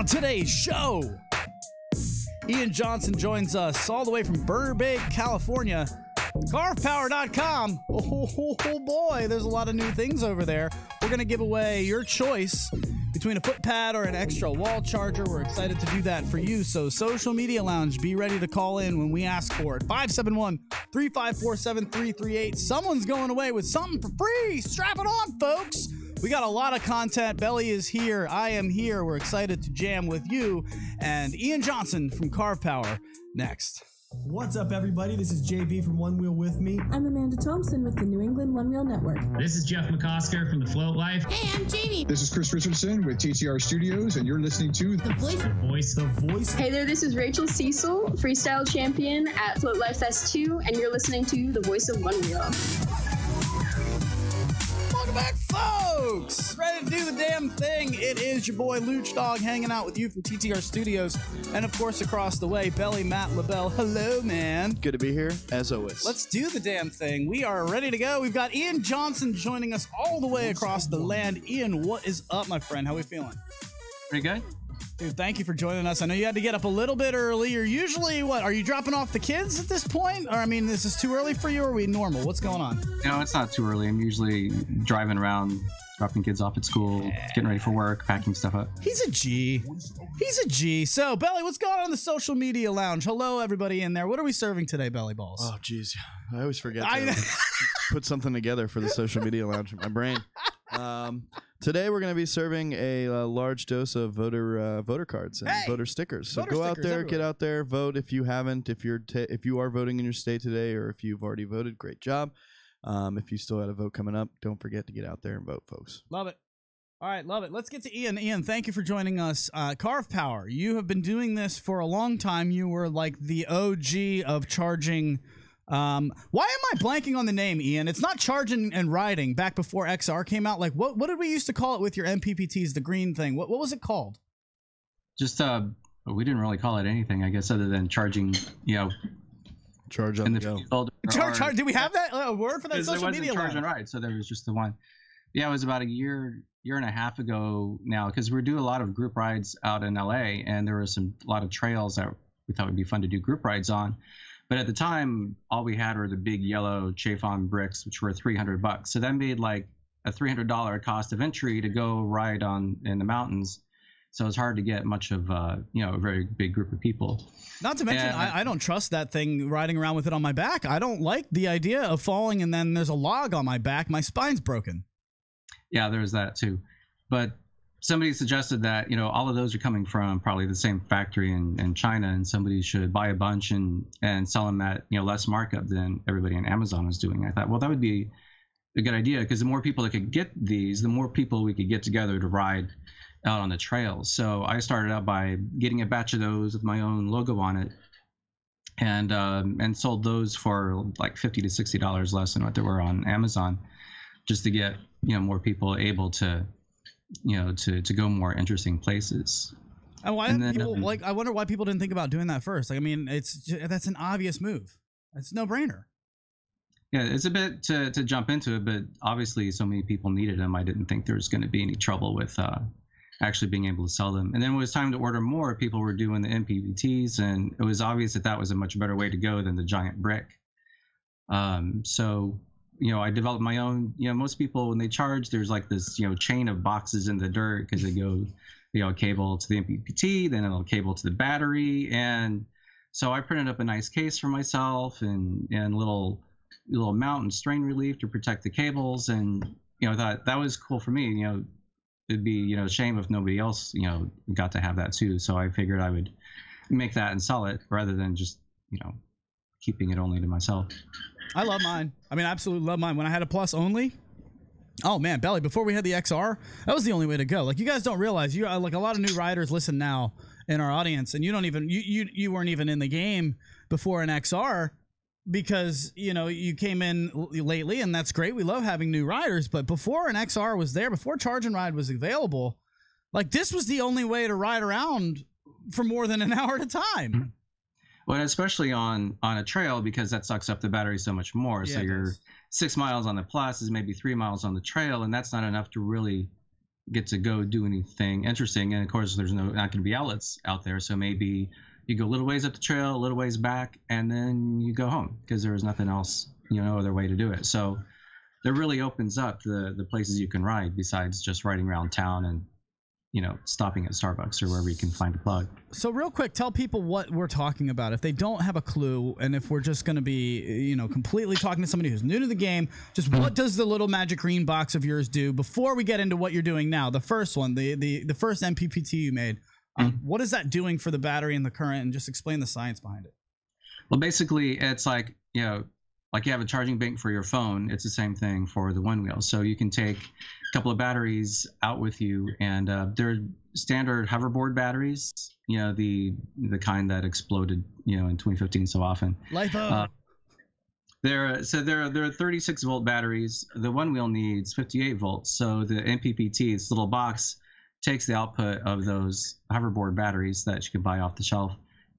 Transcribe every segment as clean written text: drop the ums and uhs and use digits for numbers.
On today's show, Ian Johnson joins us all the way from Burbank, California. CarvePower.com. Oh boy, there's a lot of new things over there. We're going to give away your choice between a foot pad or an extra wall charger. We're excited to do that for you. So Social Media Lounge, be ready to call in when we ask for it. 571-354-7338. Someone's going away with something for free. Strap it on, folks. We got a lot of content. Belly is here. I am here. We're excited to jam with you. And Ian Johnson from Carve Power next. What's up, everybody? This is JB from Onewheel with me. I'm Amanda Thompson with the New England Onewheel Network. This is Jeff McCosker from The Float Life. Hey, I'm Jamie. This is Chris Richardson with TTR Studios, and you're listening to The Voice. The Voice. Hey there, this is Rachel Cecil, freestyle champion at Float Life Fest 2, and you're listening to The Voice of Onewheel. Welcome back, folks. Ready to do the damn thing. It is your boy Luch Dog hanging out with you from TTR Studios, and of course across the way, Belly Matt LaBelle. Hello, man. Good to be here, as always. Let's do the damn thing. We are ready to go. We've got Ian Johnson joining us all the way across the land. Ian, what is up, my friend? How are we feeling? Pretty good. Dude, thank you for joining us. I know you had to get up a little bit early. You're usually, what, are you dropping off the kids at this point? Or, I mean, is this too early for you, or are we normal? What's going on? No, it's not too early. I'm usually driving around, dropping kids off at school, getting ready for work, packing stuff up. He's a G. He's a G. So, Belly, what's going on in the Social Media Lounge? Hello, everybody in there. What are we serving today, Belly Balls? Oh, geez. I always forget to put something together for the Social Media Lounge in my brain. Today we're going to be serving a large dose of voter cards and voter stickers. So go out there, get out there, vote if you haven't. If you are voting in your state today, or if you've already voted, great job. If you still had a vote coming up, don't forget to get out there and vote, folks. Love it. All right, love it. Let's get to Ian. Ian, thank you for joining us. Carve Power, you have been doing this for a long time. You were like the OG of charging. Why am I blanking on the name, Ian? It's not charging and riding back before XR came out. Like, what did we used to call it with your MPPTs, the green thing? What was it called? Just, we didn't really call it anything, I guess, other than charging, Charge on the go. Charge. Do we have that word for that social media? Charge and ride, so there was just the one. Yeah, it was about a year and a half ago now, because we do a lot of group rides out in LA, and there were a lot of trails that we thought would be fun to do group rides on. But at the time, all we had were the big yellow Chafon bricks, which were $300. So that made like a $300 cost of entry to go ride in the mountains. So it's hard to get much of a very big group of people. Not to mention, I don't trust that thing riding around with it on my back. I don't like the idea of falling and then there's a log on my back. My spine's broken. Yeah, there's that too. But somebody suggested that, all of those are coming from probably the same factory in China, and somebody should buy a bunch and sell them at, less markup than everybody on Amazon was doing. I thought, well, that would be a good idea, because the more people that could get these, the more people we could get together to ride out on the trails. So I started out by getting a batch of those with my own logo on it, and sold those for like $50 to $60 less than what they were on Amazon, just to get, more people able to to go more interesting places. And why people I wonder why people didn't think about doing that first. Like, I mean, that's an obvious move. It's no brainer. Yeah, it's a bit to jump into it, but obviously so many people needed them. I didn't think there was going to be any trouble with actually being able to sell them. And then when it was time to order more, people were doing the MPPTs, and it was obvious that was a much better way to go than the giant brick. So I developed my own, most people, when they charge, there's like this, chain of boxes in the dirt, because they go, cable to the MPPT, then it'll cable to the battery. And so I printed up a nice case for myself and little mount and strain relief to protect the cables. And, I thought that was cool for me. It'd be, a shame if nobody else, got to have that too. So I figured I would make that and sell it rather than just, keeping it only to myself. I love mine. I mean, I absolutely love mine. When I had a Plus only, oh man, Belly, before we had the XR, that was the only way to go. Like, you guys don't realize, like a lot of new riders listen now in our audience, and you don't even, you weren't even in the game before an XR, because, you came in lately, and that's great. We love having new riders, but before an XR was there, before Charge and Ride was available, like, this was the only way to ride around for more than an hour at a time. Mm-hmm. Well, especially on a trail, because that sucks up the battery so much more. Yeah, so you're 6 miles on the Plus is maybe 3 miles on the trail, and that's not enough to really, get to go do anything interesting. And of course, there's not going to be outlets out there, so maybe you go a little ways up the trail, a little ways back, and then you go home because there's nothing else, no other way to do it. So that really opens up the places you can ride besides just riding around town and stopping at Starbucks or wherever you can find a plug. So real quick, tell people what we're talking about if they don't have a clue, and if we're just going to be, completely talking to somebody who's new to the game. Just what does the little magic green box of yours do before we get into what you're doing now? The first one, the first MPPT you made. What is that doing for the battery and the current? And just explain the science behind it. Well, basically, it's like like you have a charging bank for your phone. It's the same thing for the Onewheel. So you can take a couple of batteries out with you, and they're standard hoverboard batteries. The kind that exploded in 2015 so often. LiPo. They're 36 volt batteries. The Onewheel needs 58 volts. So the MPPT, this little box, takes the output of those hoverboard batteries that you can buy off the shelf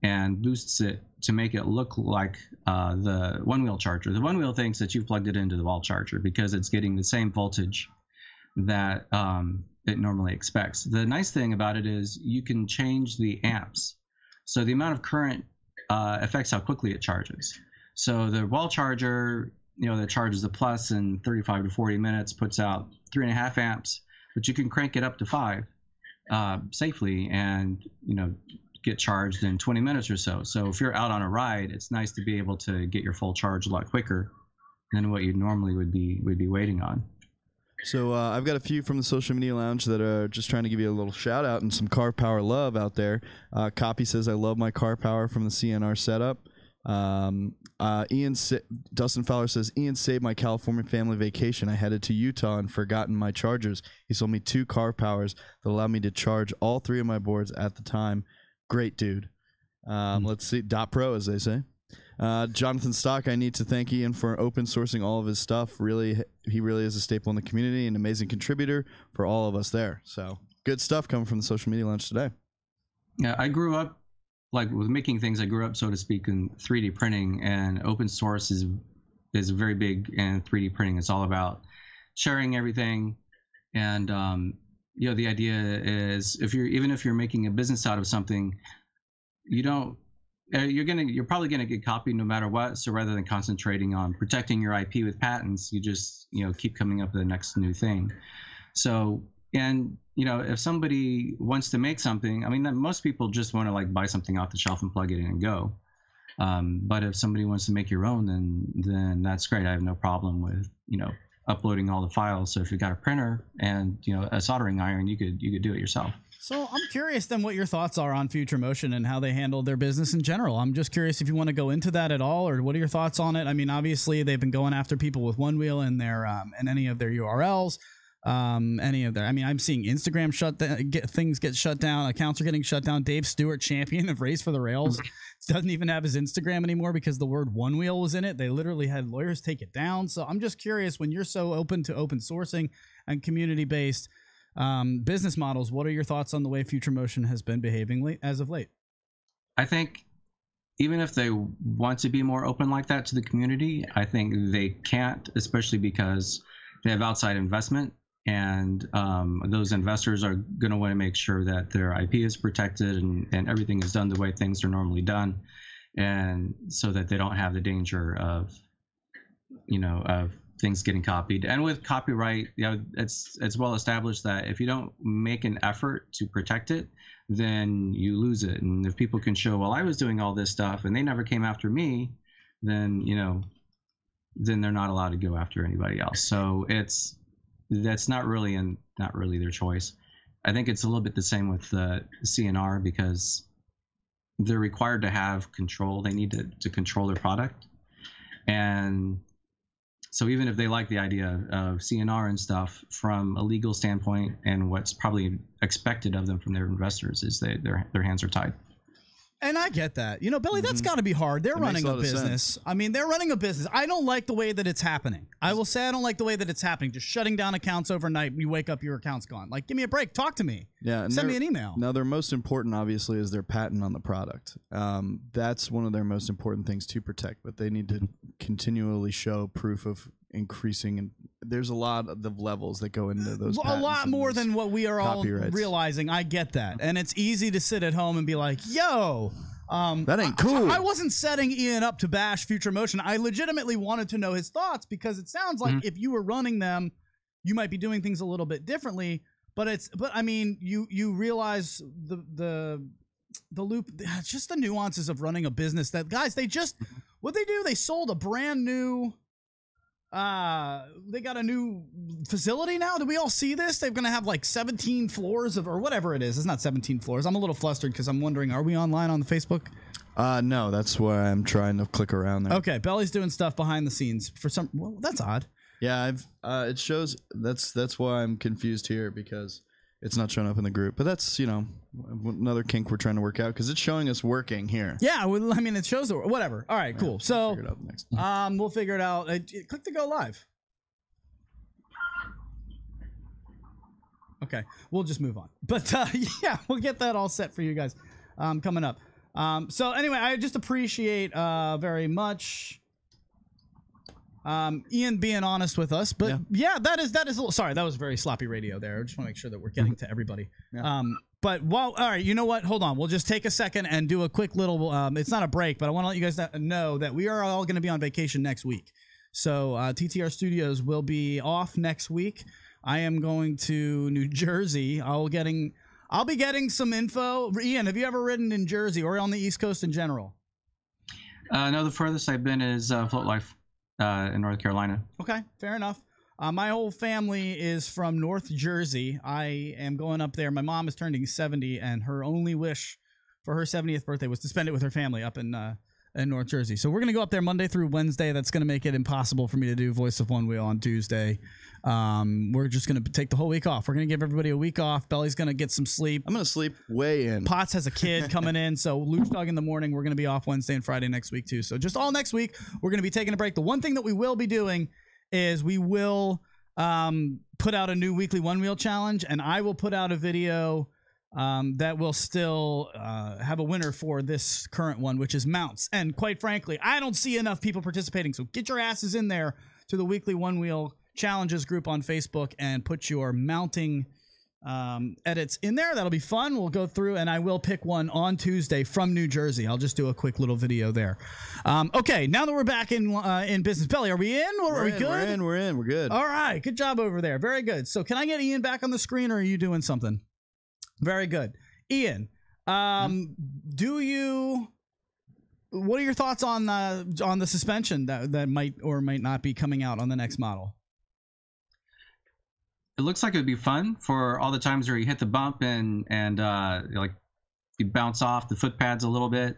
and boosts it to make it look like the Onewheel charger. The Onewheel thinks that you've plugged it into the wall charger because it's getting the same voltage that it normally expects. The nice thing about it is you can change the amps. So the amount of current affects how quickly it charges. So the wall charger, that charges the plus in 35 to 40 minutes, puts out 3.5 amps, but you can crank it up to 5 safely and, get charged in 20 minutes or so. So if you're out on a ride, it's nice to be able to get your full charge a lot quicker than what you normally would be waiting on. So I've got a few from the social media lounge that are just trying to give you a little shout out and some Carve Power love out there. Copy says, I love my Carve Power from the CNR setup. Dustin Fowler says, Ian saved my California family vacation. I headed to Utah and forgotten my chargers. He sold me 2 Carve Powers that allowed me to charge all 3 of my boards at the time. Great dude. Let's see. .pro, as they say. Jonathan Stock, I need to thank Ian for open sourcing all of his stuff. He really is a staple in the community, an amazing contributor for all of us there. So good stuff coming from the social media launch today. Yeah, I grew up with making things. I grew up, so to speak, in 3D printing, and open source is very big in 3D printing. It's all about sharing everything, and the idea is if you're making a business out of something, you're probably gonna get copied no matter what. So rather than concentrating on protecting your IP with patents, you just keep coming up with the next new thing. So if somebody wants to make something, most people just want to buy something off the shelf and plug it in and go. But if somebody wants to make your own, then that's great. I have no problem with uploading all the files. So if you've got a printer and a soldering iron, you could do it yourself. So I'm curious then what your thoughts are on Future Motion and how they handle their business in general. I'm just curious if you want to go into that at all, or what are your thoughts on it? Obviously they've been going after people with Onewheel in their in any of their URLs. I'm seeing Instagram things get shut down. Accounts are getting shut down. Dave Stewart, champion of Race for the Rails, doesn't even have his Instagram anymore because the word Onewheel was in it. They literally had lawyers take it down. So I'm just curious, when you're so open to open sourcing and community-based business models, what are your thoughts on the way Future Motion has been behaving as of late? I think even if they want to be more open like that to the community, I think they can't, especially because they have outside investment. And those investors are going to want to make sure that their IP is protected and everything is done the way things are normally done, and so that they don't have the danger of things getting copied. And with copyright, it's well established that if you don't make an effort to protect it, then you lose it. And if people can show, well, I was doing all this stuff and they never came after me, then then they're not allowed to go after anybody else. So that's not really their choice. I think it's a little bit the same with the CNR, because they're required to have control. They need to control their product. And so even if they like the idea of CNR and stuff, from a legal standpoint, and what's probably expected of them from their investors, is that their hands are tied. And I get that. Billy, that's got to be hard. They're running a business. They're running a business. I don't like the way that it's happening. I will say I don't like the way that it's happening. Just shutting down accounts overnight. You wake up, your account's gone. Give me a break. Talk to me. Yeah. Send me an email. Now, their most important, obviously, is their patent on the product. That's one of their most important things to protect. But they need to continually show proof of increasing there's a lot of levels that go into those. A lot more than what we are all copyrights. realizing. I get that, and it's easy to sit at home and be like, "Yo, that ain't cool." I wasn't setting Ian up to bash Future Motion. I legitimately wanted to know his thoughts because it sounds like if you were running them, you might be doing things a little bit differently. But I mean, you realize the loop, just the nuances of running a business. That guys, what they do, they sold a brand new. They got a new facility now. Do we all see this? They're going to have like 17 floors or whatever it is. It's not 17 floors. I'm a little flustered because I'm wondering, are we online on the Facebook? No, that's why I'm trying to click around there. Okay, Belly's doing stuff behind the scenes for some. Well, that's odd. Yeah, it shows. That's why I'm confused here because it's not showing up in the group. But that's another kink we're trying to work out because it's showing us working here. Yeah, well, I mean it shows whatever. All right, cool. So figure it out next. we'll figure it out. Click to go live. Okay, we'll just move on. But yeah, we'll get that all set for you guys coming up. So anyway, I just appreciate very much Ian being honest with us. But yeah, that is a little, sorry, that was very sloppy radio there. I just want to make sure that we're getting to everybody. Yeah. But all right, you know what? Hold on. We'll just take a second and do a quick little, it's not a break, but I want to let you guys know that we are all going to be on vacation next week. So TTR Studios will be off next week. I am going to New Jersey. I'll be getting some info. Ian, have you ever ridden in Jersey or on the East Coast in general? No, the furthest I've been is Float Life in North Carolina. Okay, fair enough. My whole family is from North Jersey. I am going up there. My mom is turning 70, and her only wish for her 70th birthday was to spend it with her family up in North Jersey. So we're going to go up there Monday through Wednesday. That's going to make it impossible for me to do Voice of Onewheel on Tuesday. We're just going to take the whole week off. We're going to give everybody a week off. Belly's going to get some sleep. I'm going to sleep way in. Potts has a kid coming in. So Luke's Dog in the morning. We're going to be off Wednesday and Friday next week too. So just all next week, we're going to be taking a break. The one thing that we will be doing is we will put out a new weekly Onewheel challenge, and I will put out a video that will still have a winner for this current one, which is mounts. And quite frankly, I don't see enough people participating. So get your asses in there to the weekly Onewheel challenges group on Facebook and put your mounting edits in there. That'll be fun. We'll go through, and I will pick one on Tuesday from New Jersey. I'll just do a quick little video there. Okay, now that we're back in business, Belly, are we in? Are we good? We're in. We're good. All right, good job over there. Very good. So can I get Ian back on the screen, or are you doing something? Very good. Ian, what are your thoughts on the suspension that might or might not be coming out on the next model? It looks like it would be fun for all the times where you hit the bump and like you bounce off the foot pads a little bit,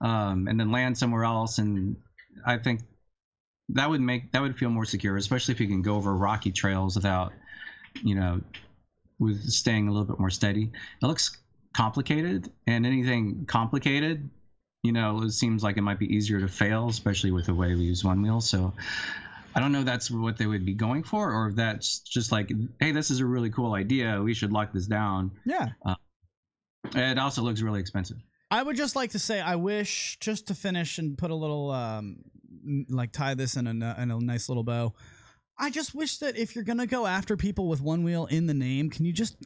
and then land somewhere else. And I think that would feel more secure, especially if you can go over rocky trails without, with staying a little bit more steady. It looks complicated, and anything complicated, it seems like it might be easier to fail, especially with the way we use Onewheel. So I don't know if that's what they would be going for, or if that's just like, hey, this is a really cool idea, we should lock this down. Yeah. It also looks really expensive. I would just like to say, I wish, just to finish and put a little, like tie this in a nice little bow, I just wish that if you're gonna go after people with Onewheel in the name, can you just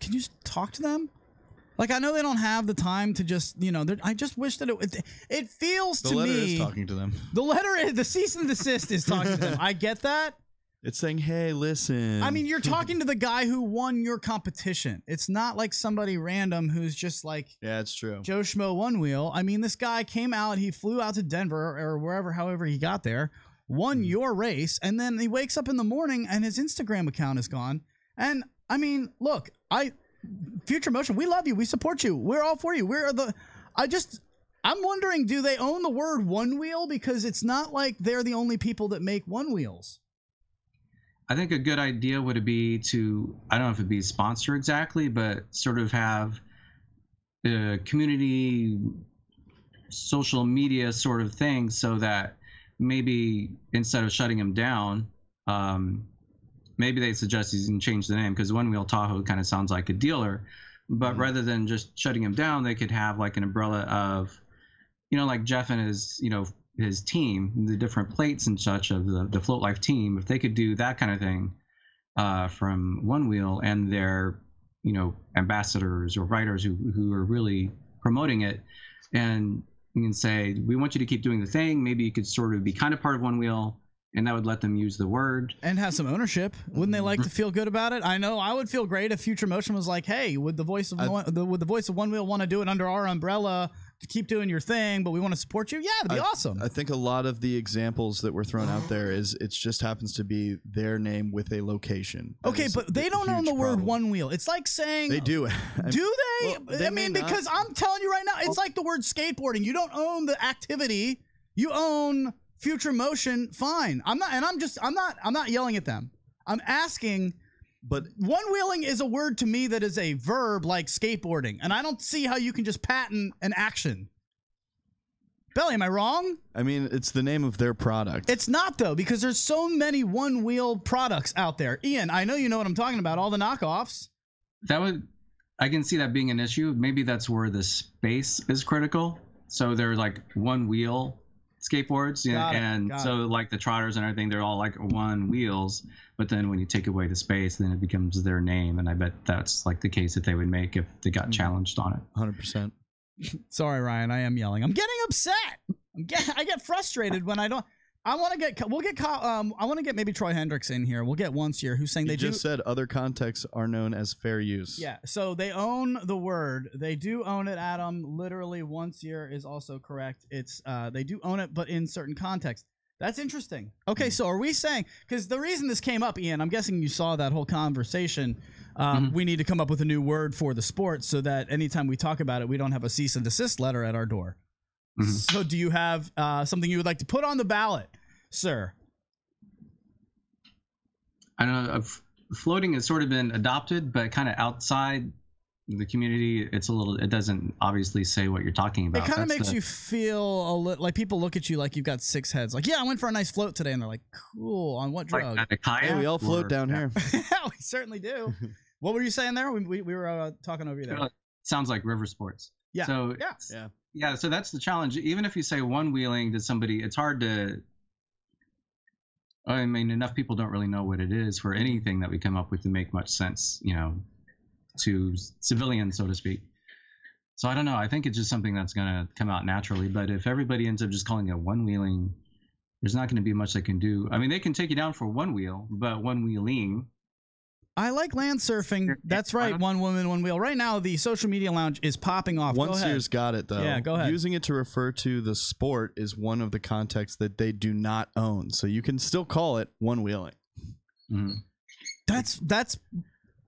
talk to them? Like, I know they don't have the time to just, I just wish that it feels to me. The letter is talking to them. The cease and desist is talking to them. I get that. It's saying, hey, listen. I mean, you're talking to the guy who won your competition. It's not like somebody random who's just like, yeah, it's true, Joe Schmo Onewheel. I mean, this guy came out, he flew out to Denver or wherever, however he got there, won your race, and then he wakes up in the morning and his Instagram account is gone. And I mean, look, Future Motion, we love you, we support you, we're all for you. I'm wondering, do they own the word Onewheel? Because it's not like they're the only people that make Onewheels. I think a good idea would be to, I don't know if it'd be sponsor exactly, but sort of have the community social media sort of thing, so that maybe instead of shutting him down, maybe they suggest he can change the name, because Onewheel Tahoe kind of sounds like a dealer. But rather than just shutting him down, they could have like an umbrella of, like Jeff and his team, the different plates and such of the Float Life team. If they could do that kind of thing, from Onewheel and their, ambassadors or writers who are really promoting it. And you can say, we want you to keep doing the thing. Maybe you could sort of be kind of part of Onewheel, and that would let them use the word and have some ownership. Wouldn't they like to feel good about it? I know I would feel great if Future Motion was like, hey, would the voice of Onewheel want to do it under our umbrella to keep doing your thing, but we want to support you? Yeah, that'd be awesome. I think a lot of the examples that were thrown out there is it just happens to be their name with a location. Okay, but they don't own the word Onewheel. It's like saying they do. Do they? Well, they may not. Because I'm telling you right now, it's like the word skateboarding. You don't own the activity. You own Future Motion. Fine. I'm not yelling at them. I'm asking. But one-wheeling is a word to me that is a verb like skateboarding, and I don't see how you can just patent an action. Belly, am I wrong? I mean, it's the name of their product. It's not, though, because there's so many one-wheel products out there. Ian, I know you know what I'm talking about, all the knockoffs. I can see that being an issue. Maybe that's where the space is critical. So they're like one-wheel skateboards, so like the trotters and everything, they're all like one wheels, but then when you take away the space, then it becomes their name, and I bet that's like the case that they would make if they got challenged on it. 100%. Sorry, Ryan, I am yelling. I'm getting upset. I get frustrated when I don't. I want to get maybe Troy Hendricks in here. We'll get Once Year, who's saying they just said other contexts are known as fair use. Yeah, so they own the word. They do own it, Adam. Literally, Once Year is also correct. It's they do own it, but in certain contexts. That's interesting. Okay, so are we saying, because the reason this came up, Ian, I'm guessing you saw that whole conversation. We need to come up with a new word for the sport so that anytime we talk about it, we don't have a cease and desist letter at our door. So do you have something you would like to put on the ballot, sir? I don't know. Floating has sort of been adopted, but kind of outside the community, it doesn't obviously say what you're talking about. It kind of makes you feel a little like people look at you like you've got six heads. Like, yeah, I went for a nice float today, and they're like, cool. On what drug? Like a kayak? Yeah, we all float down here. Yeah, we certainly do. What were you saying there? We were talking over you there. Sounds like river sports. Yeah. So yeah. So that's the challenge. Even if you say one-wheeling to somebody, it's hard to. I mean, enough people don't really know what it is for anything that we come up with to make much sense, to civilians, so to speak. So I don't know. I think it's just something that's going to come out naturally. But if everybody ends up just calling it one-wheeling, there's not going to be much they can do. I mean, they can take you down for one wheel, but one-wheeling. I like land surfing. That's right. One woman, one wheel. Right now, the social media lounge is popping off. Once Year's got it, though. Yeah, go ahead. Using it to refer to the sport is one of the contexts that they do not own. So you can still call it one-wheeling. That's.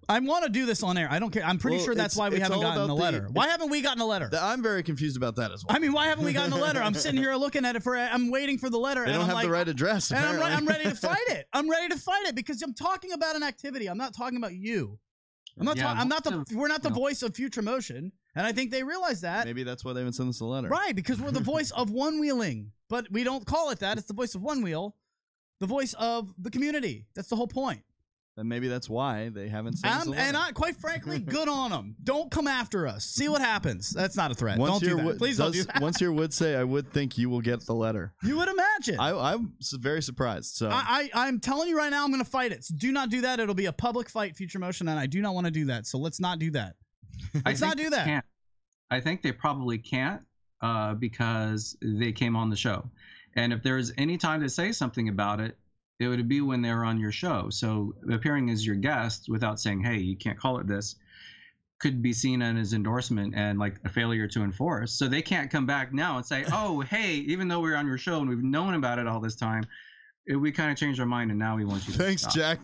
I want to do this on air. I don't care. I'm pretty sure that's why we haven't gotten a letter. Why haven't we gotten a letter? I'm very confused about that as well. I mean, why haven't we gotten a letter? I'm sitting here looking at it I'm waiting for the letter. They don't have the right address. And I'm ready to fight it. I'm ready to fight it because I'm talking about an activity. I'm not talking about you. We're not the voice of Future Motion, and I think they realize that. Maybe that's why they haven't sent us a letter. Right, because we're the voice of one-wheeling, but we don't call it that. It's the voice of one wheel, the voice of the community. That's the whole point. And maybe that's why they haven't sent us a letter. And quite frankly, good on them. Don't come after us. See what happens. That's not a threat. Don't do that. Please don't do that. Once Year would say, I would think you will get the letter. You would imagine. I'm very surprised. So I'm telling you right now, I'm going to fight it. So do not do that. It'll be a public fight, Future Motion, and I do not want to do that. So let's not do that. Let's not do that. I think they probably can't because they came on the show. And if there's any time to say something about it, it would be when they're on your show. So appearing as your guest without saying, hey, you can't call it this, could be seen as endorsement and like a failure to enforce. So they can't come back now and say, oh, hey, even though we're on your show and we've known about it all this time, we kind of changed our mind and now we want you to Thanks, stop. Jack.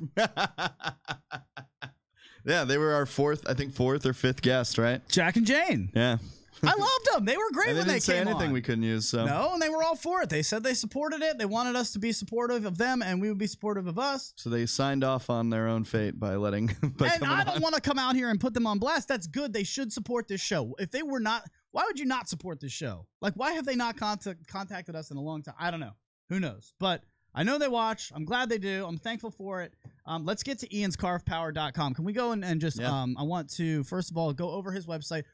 Yeah, they were our fourth or fifth guest, right? Jack and Jane. Yeah. I loved them. They were great when they came on. They didn't say anything we couldn't use. So. No, and they were all for it. They said they supported it. They wanted us to be supportive of them, and we would be supportive of us. So they signed off on their own fate by letting. And I don't want to come out here and put them on blast. That's good. They should support this show. If they were not, why would you not support this show? Like, why have they not contacted us in a long time? I don't know. Who knows? But I know they watch. I'm glad they do. I'm thankful for it. Let's get to Ian's CarvePower.com. Can we go and just? Yeah. I want to first of all go over his website.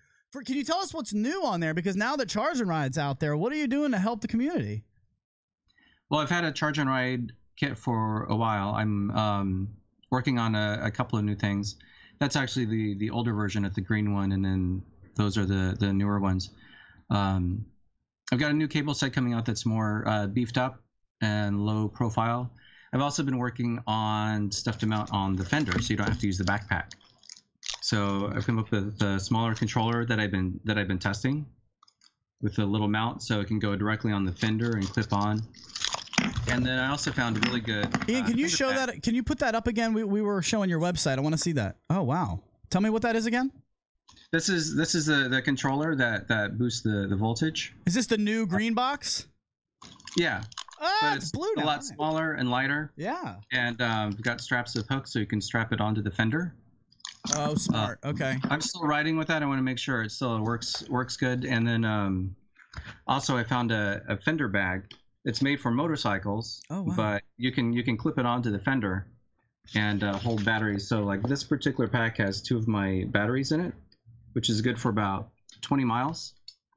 Can you tell us what's new on there? Because now that Charge and Ride's out there, what are you doing to help the community? Well, I've had a Charge and Ride kit for a while. I'm working on a couple of new things. That's actually the older version of the green one, and then those are the newer ones. I've got a new cable set coming out that's more beefed up and low profile. I've also been working on stuff to mount on the fender, so you don't have to use the backpack. So I've come up with a smaller controller that I've been testing with a little mount, so it can go directly on the fender and clip on. And then I also found a really good. Ian, can you show that? Can you put that up again? We were showing your website. I want to see that. Oh wow! Tell me what that is again. This is the controller that boosts the voltage. Is this the new green box? Yeah. Ah, it's blue now. A lot smaller and lighter. Yeah. And we've got straps with hooks, so you can strap it onto the fender. Oh, smart. Okay. I'm still riding with that. I want to make sure it still works good. And then also I found a fender bag. It's made for motorcycles. Oh, wow. But you can clip it onto the fender and hold batteries. So like this particular pack has 2 of my batteries in it, which is good for about 20 miles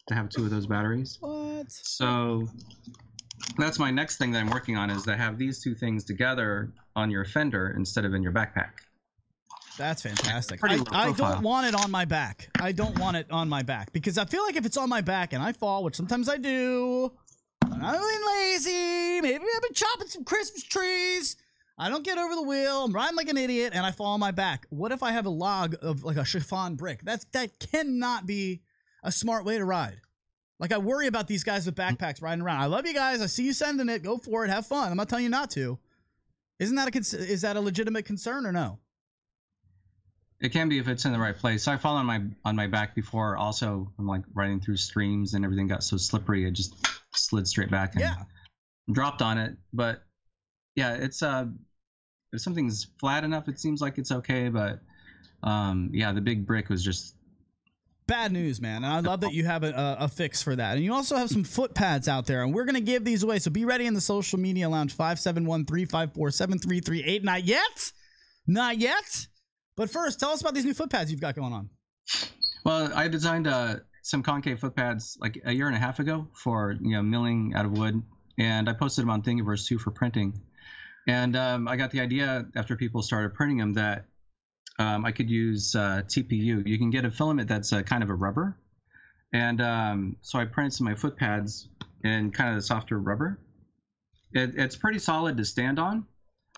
to have 2 of those batteries. What? So that's my next thing that I'm working on, is to have these 2 things together on your fender instead of in your backpack. That's fantastic. I don't want it on my back. I don't want it on my back because I feel like if it's on my back and I fall, which sometimes I do, I'm really lazy. Maybe I've been chopping some Christmas trees. I don't get over the wheel. I'm riding like an idiot and I fall on my back. What if I have a log of like a chiffon brick? That cannot be a smart way to ride. Like I worry about these guys with backpacks riding around. I love you guys. I see you sending it. Go for it. Have fun. I'm not telling you not to. Is that a legitimate concern or no? It can be if it's in the right place. So I fall on my back before. Also, I'm like riding through streams and everything got so slippery, it just slid straight back and dropped on it. But yeah, it's if something's flat enough, it seems like it's okay. But yeah, the big brick was just bad news, man. And I love that you have a fix for that. And you also have some foot pads out there, and we're going to give these away. So be ready in the social media lounge, 571-354-7338. Not yet. Not yet. But first, tell us about these new foot pads you've got going on. Well, I designed some concave foot pads like a year and a half ago for milling out of wood, and I posted them on Thingiverse too for printing. And I got the idea after people started printing them that I could use TPU. You can get a filament that's kind of a rubber, and so I printed some of my foot pads in kind of the softer rubber. It's pretty solid to stand on,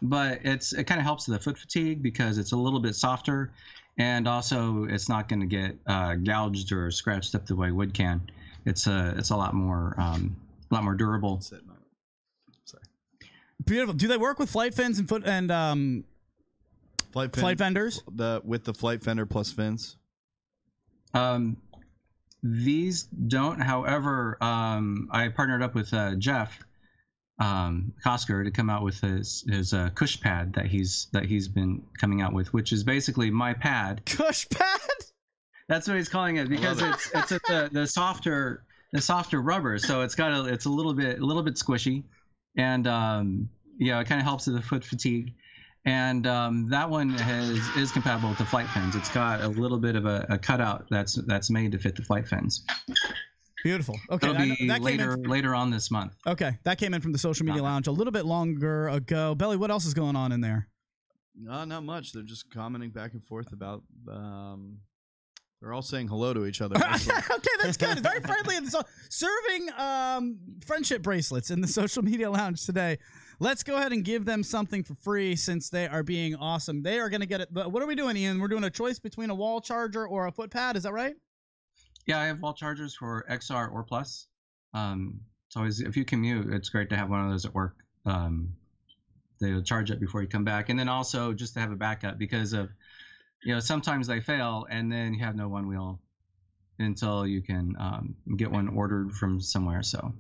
but it kind of helps with the foot fatigue because it's a little bit softer, and also it's not going to get gouged or scratched up the way wood can. It's a lot more durable. Sorry. Beautiful. Do they work with flight fins and foot and flight fenders? With the flight fender plus fins. These don't. However, I partnered up with Jeff Kosker to come out with his Cush pad that he's been coming out with, which is basically my pad. Cush pad. That's what he's calling it because it's the softer rubber, so it's a little bit squishy, and it kind of helps with the foot fatigue. And that one is compatible with the flight fins. It's got a little bit of a cutout that's made to fit the flight fins. Beautiful. Okay, that'll be later on this month. Okay, that came in from the social media lounge a little bit longer ago. Belly, what else is going on in there? Not much. They're just commenting back and forth about. They're all saying hello to each other. Okay, that's good. Very friendly. And serving friendship bracelets in the social media lounge today. Let's go ahead and give them something for free since they are being awesome. They are going to get it. But what are we doing, Ian? We're doing a choice between a wall charger or a foot pad. Is that right? Yeah, I have wall chargers for XR or Plus. It's always, if you commute, it's great to have one of those at work. They'll charge it before you come back. And then also just to have a backup because of, sometimes they fail and then you have no Onewheel until you can get one ordered from somewhere. So,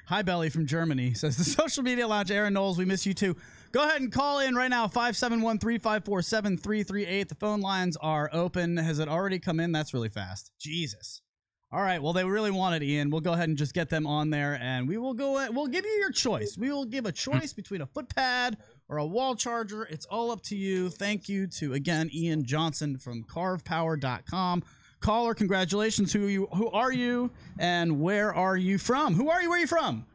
hi, Belly from Germany says the social media lounge. Aaron Knowles, we miss you too. Go ahead and call in right now, 571-354-7338. The phone lines are open. Has it already come in? That's really fast. Jesus. All right. Well, they really want it, Ian. We'll go ahead and just get them on there, and we will we'll give you your choice. We will give a choice between a foot pad or a wall charger. It's all up to you. Thank you to, again, Ian Johnson from CarvePower.com. Caller, congratulations. Who are you, and where are you from? Who are you? Where are you from?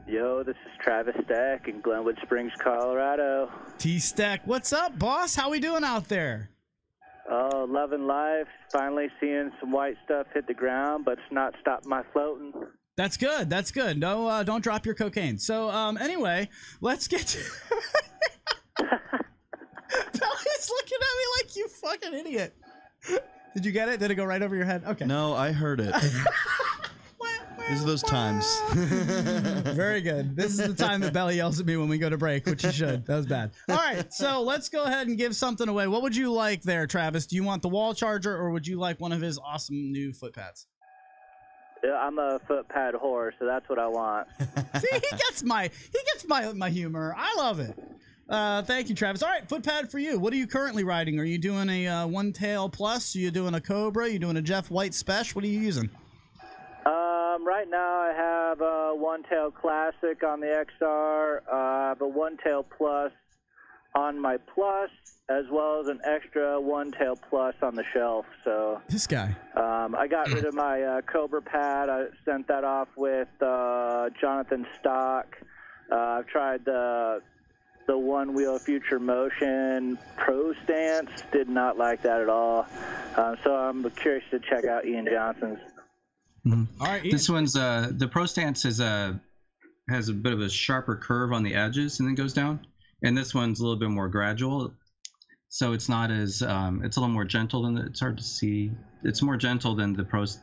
Yo, this is Travis Stack in Glenwood Springs, Colorado. T-Stack, what's up, boss? How we doing out there? Oh, loving life. Finally seeing some white stuff hit the ground, but it's not stopped my floating. That's good. That's good. No, don't drop your cocaine. So, anyway, let's get to... He's looking at me like you fucking idiot. Did you get it? Did it go right over your head? Okay. No, I heard it. These are those times. Very good. This is the time that Belly yells at me when we go to break, which he should. That was bad. All right, so let's go ahead and give something away. What would you like there, Travis? Do you want the wall charger, or would you like one of his awesome new foot pads? Yeah, I'm a foot pad whore, so that's what I want. See, he gets my humor. I love it. Thank you, Travis. All right, foot pad for you. What are you currently riding? Are you doing a One Tail Plus? Are you doing a Cobra? Are you doing a Jeff White Special? What are you using? Right now I have a One Tail Classic on the XR. I have a One Tail Plus on my Plus, as well as an extra One Tail Plus on the shelf. So this guy. I got rid of my Cobra pad. I sent that off with Jonathan Stock. I've tried the Onewheel Future Motion Pro Stance. Did not like that at all. So I'm curious to check out Ian Johnson's. Mm-hmm. All right, Ian. This one's the Pro Stance has a bit of a sharper curve on the edges and then goes down, and this one's a little bit more gradual, so it's not as it's a little more gentle than it's hard to see. It's more gentle than the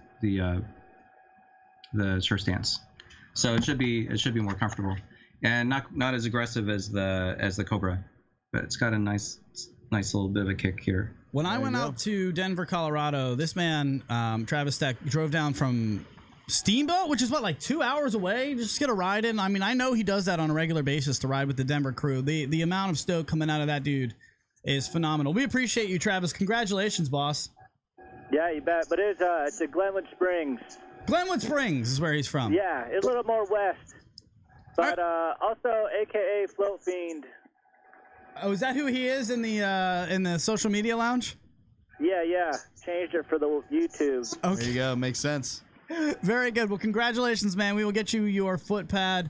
Sure Stance, so it should be more comfortable and not as aggressive as the Cobra, but it's got a nice little bit of a kick here. When I went out to Denver, Colorado, this man, Travis Stack, drove down from Steamboat, which is what, like 2 hours away, just to get a ride in. I mean, I know he does that on a regular basis to ride with the Denver crew. The amount of stoke coming out of that dude is phenomenal. We appreciate you, Travis. Congratulations, boss. Yeah, you bet. But it's at Glenwood Springs. Glenwood Springs is where he's from. Yeah, it's a little more west. But also, AKA Float Fiend. Oh, is that who he is in the social media lounge? Yeah. Changed it for the YouTube. Okay. There you go. Makes sense. Very good. Well, congratulations, man. We will get you your foot pad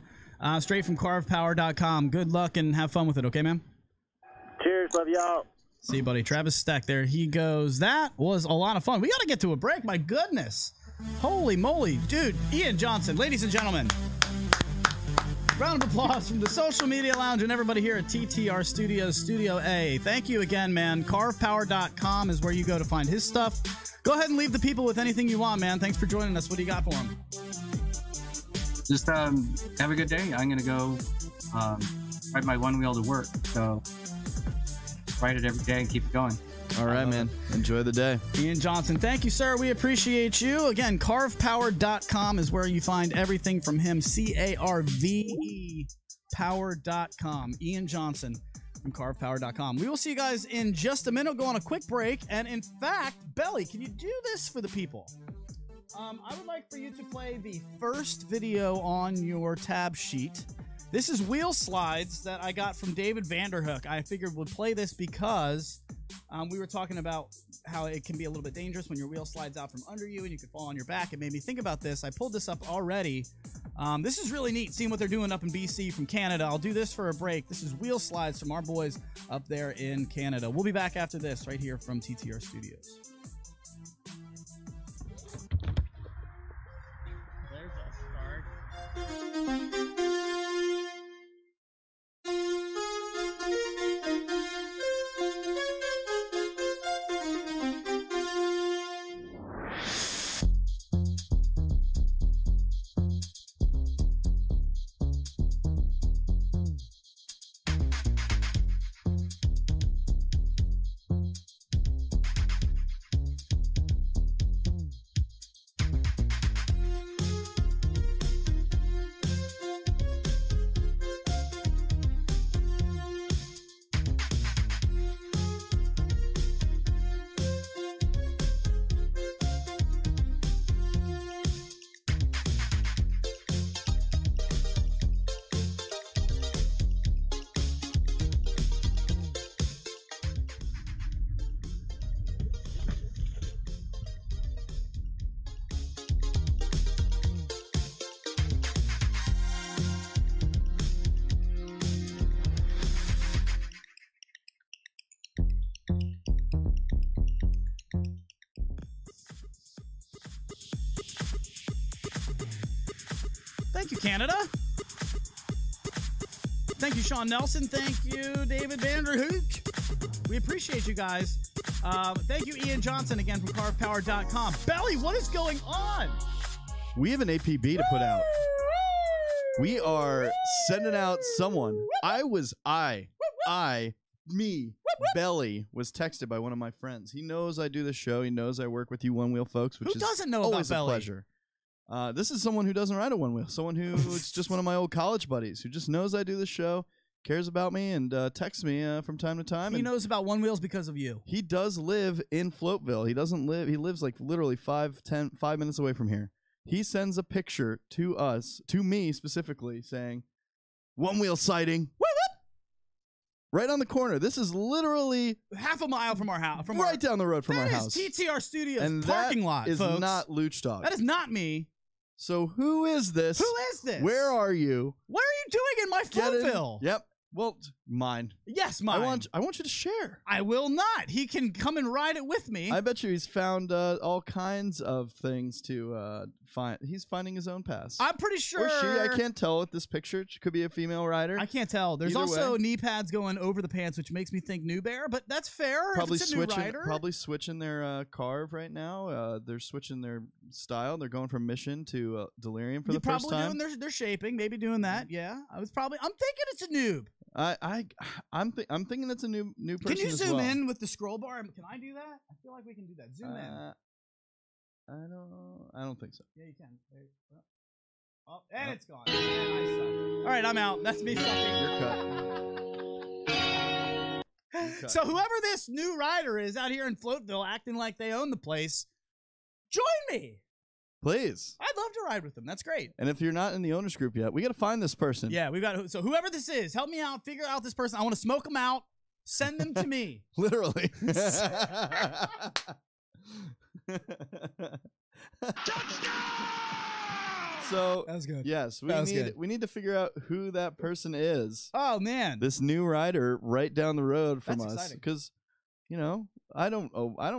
straight from CarvePower.com. Good luck and have fun with it, okay, man? Cheers. Love y'all. See you, buddy. Travis Stack, there he goes. That was a lot of fun. We got to get to a break. My goodness. Holy moly. Dude, Ian Johnson, ladies and gentlemen. Round of applause from the social media lounge and everybody here at TTR Studios, Studio A. Thank you again, man. CarvePower.com is where you go to find his stuff. Go ahead and leave the people with anything you want, man. Thanks for joining us. What do you got for them? Just have a good day. I'm going to go ride my Onewheel to work. So ride it every day and keep it going. All right, man. Enjoy the day. Ian Johnson, thank you, sir. We appreciate you. Again, CarvePower.com is where you find everything from him. CARVE Power.com. Ian Johnson from CarvePower.com. We will see you guys in just a minute. We'll go on a quick break. And in fact, Belly, can you do this for the people? I would like for you to play the first video on your tab sheet. This is wheel slides that I got from David Vanderhook. I figured we'd play this because we were talking about how it can be a little bit dangerous when your wheel slides out from under you and you could fall on your back. It made me think about this. I pulled this up already. This is really neat, seeing what they're doing up in BC from Canada. I'll do this for a break. This is wheel slides from our boys up there in Canada. We'll be back after this right here from TTR Studios. There's a start. Thank you, Canada. Thank you, Sean Nelson. Thank you, David Vanderhook. We appreciate you guys. Thank you, Ian Johnson, again from CarvePower.com. Belly, what is going on? We have an APB to put out. We are sending out someone. Belly was texted by one of my friends. He knows I do the show. He knows I work with you One Wheel folks, which Who doesn't know always about a Belly? pleasure. This is someone who doesn't ride a One Wheel. Someone who it's just one of my old college buddies who just knows I do the show, cares about me, and texts me from time to time. He knows about One Wheels because of you. He does live in Floatville. He doesn't live. He lives like literally 5 minutes away from here. He sends a picture to us, to me specifically, saying, "One Wheel sighting." Right on the corner. This is literally half a mile from our house. Right down the road from our house. That is TTR Studios and parking lot, is folks. not Luch Dog. That is not me. So who is this? Who is this? Where are you? What are you doing in my Floatville? Yep. Well, mine. Yes, mine. I want you to share. I will not. He can come and ride it with me. I bet you he's found all kinds of things to find. He's finding his own pass. I'm pretty sure. Or she. I can't tell with this picture. She could be a female rider. I can't tell. There's Either also way. knee pads going over the pants, which makes me think New Bear, but that's fair. Probably if it's a switching. new rider. Probably switching their Carve right now. They're switching their style. They're going from Mission to Delirium for the first time. Probably doing their shaping. Maybe doing that. Yeah. I'm thinking it's a noob. I'm thinking it's a new person. Can you as zoom well. in with the scroll bar? Can I do that? I feel like we can do that. Zoom in. I don't think so. Yeah, you can. Oh, and it's gone. And I suck. All right, I'm out. That's me sucking. You're cut. So whoever this new rider is out here in Floatville acting like they own the place, join me. Please. I'd love to ride with them. That's great. And if you're not in the owners group yet, we got to find this person. Yeah, we got. So whoever this is, help me out. Figure out this person. I want to smoke them out. Send them to me. Literally. So that was good. Yes, good. we need to figure out who that person is. Oh man, this new rider right down the road from That's us. exciting. Because, I don't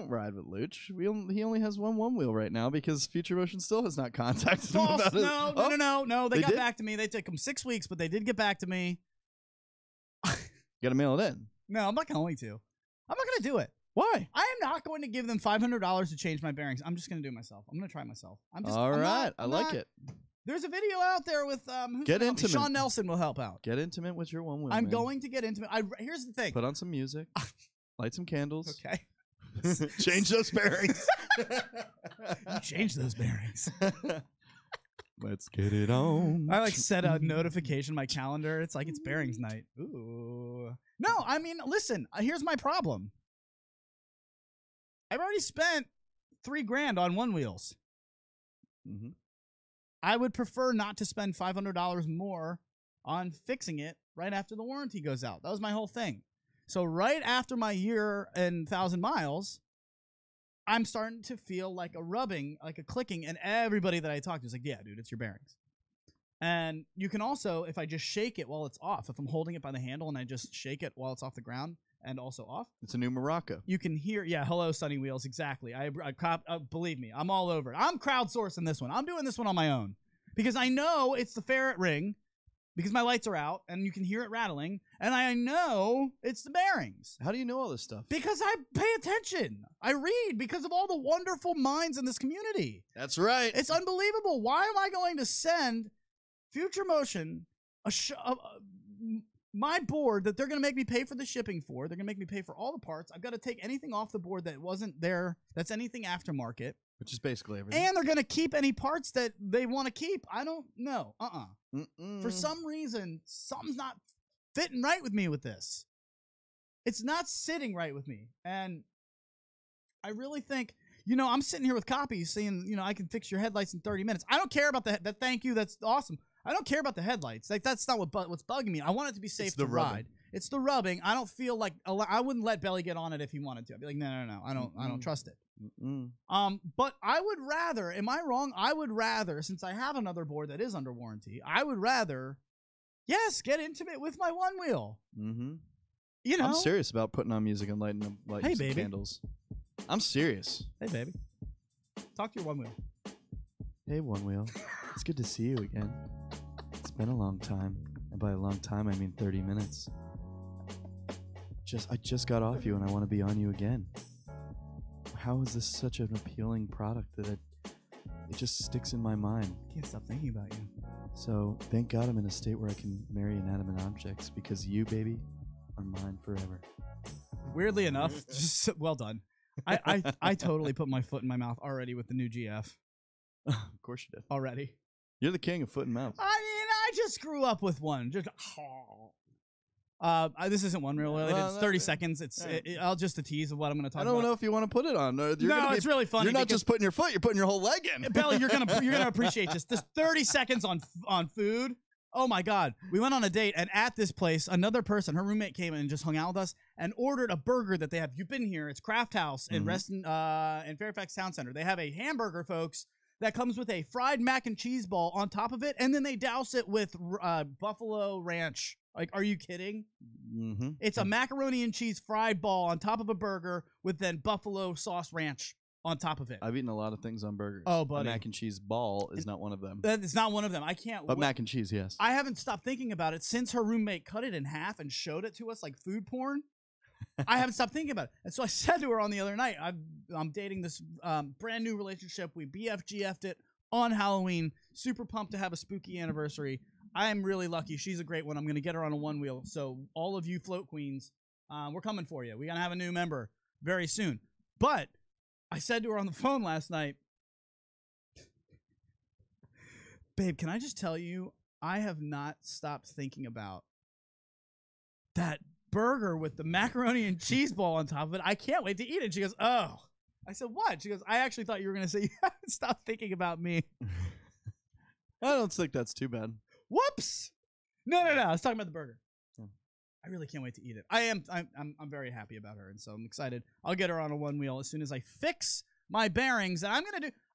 ride with Luch. He only has one wheel right now because Future Motion still has not contacted him False. about it. No. They got did? back to me. They took them 6 weeks, but they did get back to me. You got to mail it in. No, I'm not going to. I'm not going to do it. Why? I am not going to give them $500 to change my bearings. I'm just going to do it myself. I'm going to try myself. All right. I like it. There's a video out there with who's Get gonna help me? intimate. Sean Nelson will help out. Get intimate with your one wheel. I'm man. going to get intimate. Here's the thing. Put on some music. Light some candles. Okay. Change those bearings. You change those bearings. Let's get it on. I set a notification in my calendar. It's like it's bearings night. Ooh. No, I mean, listen. Here's my problem. I've already spent $3,000 on One Wheels. Mm-hmm. I would prefer not to spend $500 more on fixing it right after the warranty goes out. That was my whole thing. So right after my year and 1,000 miles, I'm starting to feel like a rubbing, like a clicking, and everybody that I talk to is like, yeah, dude, it's your bearings. And you can also, if I just shake it while it's off, if I'm holding it by the handle and I just shake it while it's off the ground and also off. It's a new Morocco. You can hear, hello, Sunny Wheels, exactly. Believe me, I'm all over it. I'm crowdsourcing this one. I'm doing this one on my own because I know it's the ferret ring because my lights are out and you can hear it rattling, and I know it's the bearings. How do you know all this stuff? Because I pay attention. I read because of all the wonderful minds in this community. That's right. It's unbelievable. Why am I going to send Future Motion my board that they're going to make me pay for the shipping for? They're going to make me pay for all the parts. I've got to take anything off the board that wasn't there. That's anything aftermarket. Which is basically everything. And they're going to keep any parts that they want to keep. I don't know. For some reason, something's not fitting right with me with this. It's not sitting right with me. And I really think, I'm sitting here with copies saying, I can fix your headlights in 30 minutes. I don't care about that. Thank you. That's awesome. I don't care about the headlights. Like, that's not what's bugging me. I want it to be safe to ride. It's the rubbing. I don't feel like I wouldn't let Belly get on it if he wanted to. I'd be like, no. I don't trust it. But I would rather, am I wrong? I would rather, since I have another board that is under warranty, I would rather, get intimate with my One Wheel. Mm-hmm. I'm serious about putting on music and lighting hey, some candles. I'm serious. Hey, baby. Talk to your One Wheel. Hey, One Wheel. It's good to see you again. been a long time. And by a long time, I mean 30 minutes. I just got off you and I want to be on you again. How is this such an appealing product that it just sticks in my mind? I can't stop thinking about you. So thank God I'm in a state where I can marry inanimate objects because you, baby, are mine forever. Weirdly enough, just well done. I totally put my foot in my mouth already with the new GF. Of course you did. Already. You're the king of foot and mouth. I mean, I just grew up with one. Just this isn't one reel related. It's 30 seconds. I'll just a tease of what I'm going to talk about. I don't know if you want to put it on. It's really funny. You're not just putting your foot; you're putting your whole leg in. Belly, you're gonna appreciate this. This 30 seconds on food. Oh my God! We went on a date, and at this place, another person, her roommate, came in and just hung out with us and ordered a burger that they have. You've been here. It's Craft House in Reston, in Fairfax Town Center. They have a hamburger, folks, that comes with a fried mac and cheese ball on top of it, and then they douse it with buffalo ranch. Like, are you kidding? Mm-hmm. It's a macaroni and cheese fried ball on top of a burger with then buffalo sauce ranch on top of it. I've eaten a lot of things on burgers. Oh, buddy. A mac and cheese ball is not one of them. That is not one of them. I can't. But mac and cheese, yes. I haven't stopped thinking about it since her roommate cut it in half and showed it to us like food porn. I haven't stopped thinking about it. And so I said to her on the other night, I'm dating this brand new relationship. We BFGF'd it on Halloween. Super pumped to have a spooky anniversary. I am really lucky. She's a great one. I'm going to get her on a one wheel. So all of you float queens, we're coming for you. We're going to have a new member very soon. But I said to her on the phone last night, babe, can I just tell you, I have not stopped thinking about that burger with the macaroni and cheese ball on top of it. I can't wait to eat it. She goes, oh. I said, what? She goes, I actually thought you were going to say you haven't stopped thinking about me. I don't think that's too bad. Whoops. No. I was talking about the burger. I really can't wait to eat it. I'm very happy about her, and so I'm excited. I'll get her on a one wheel as soon as I fix my bearings. And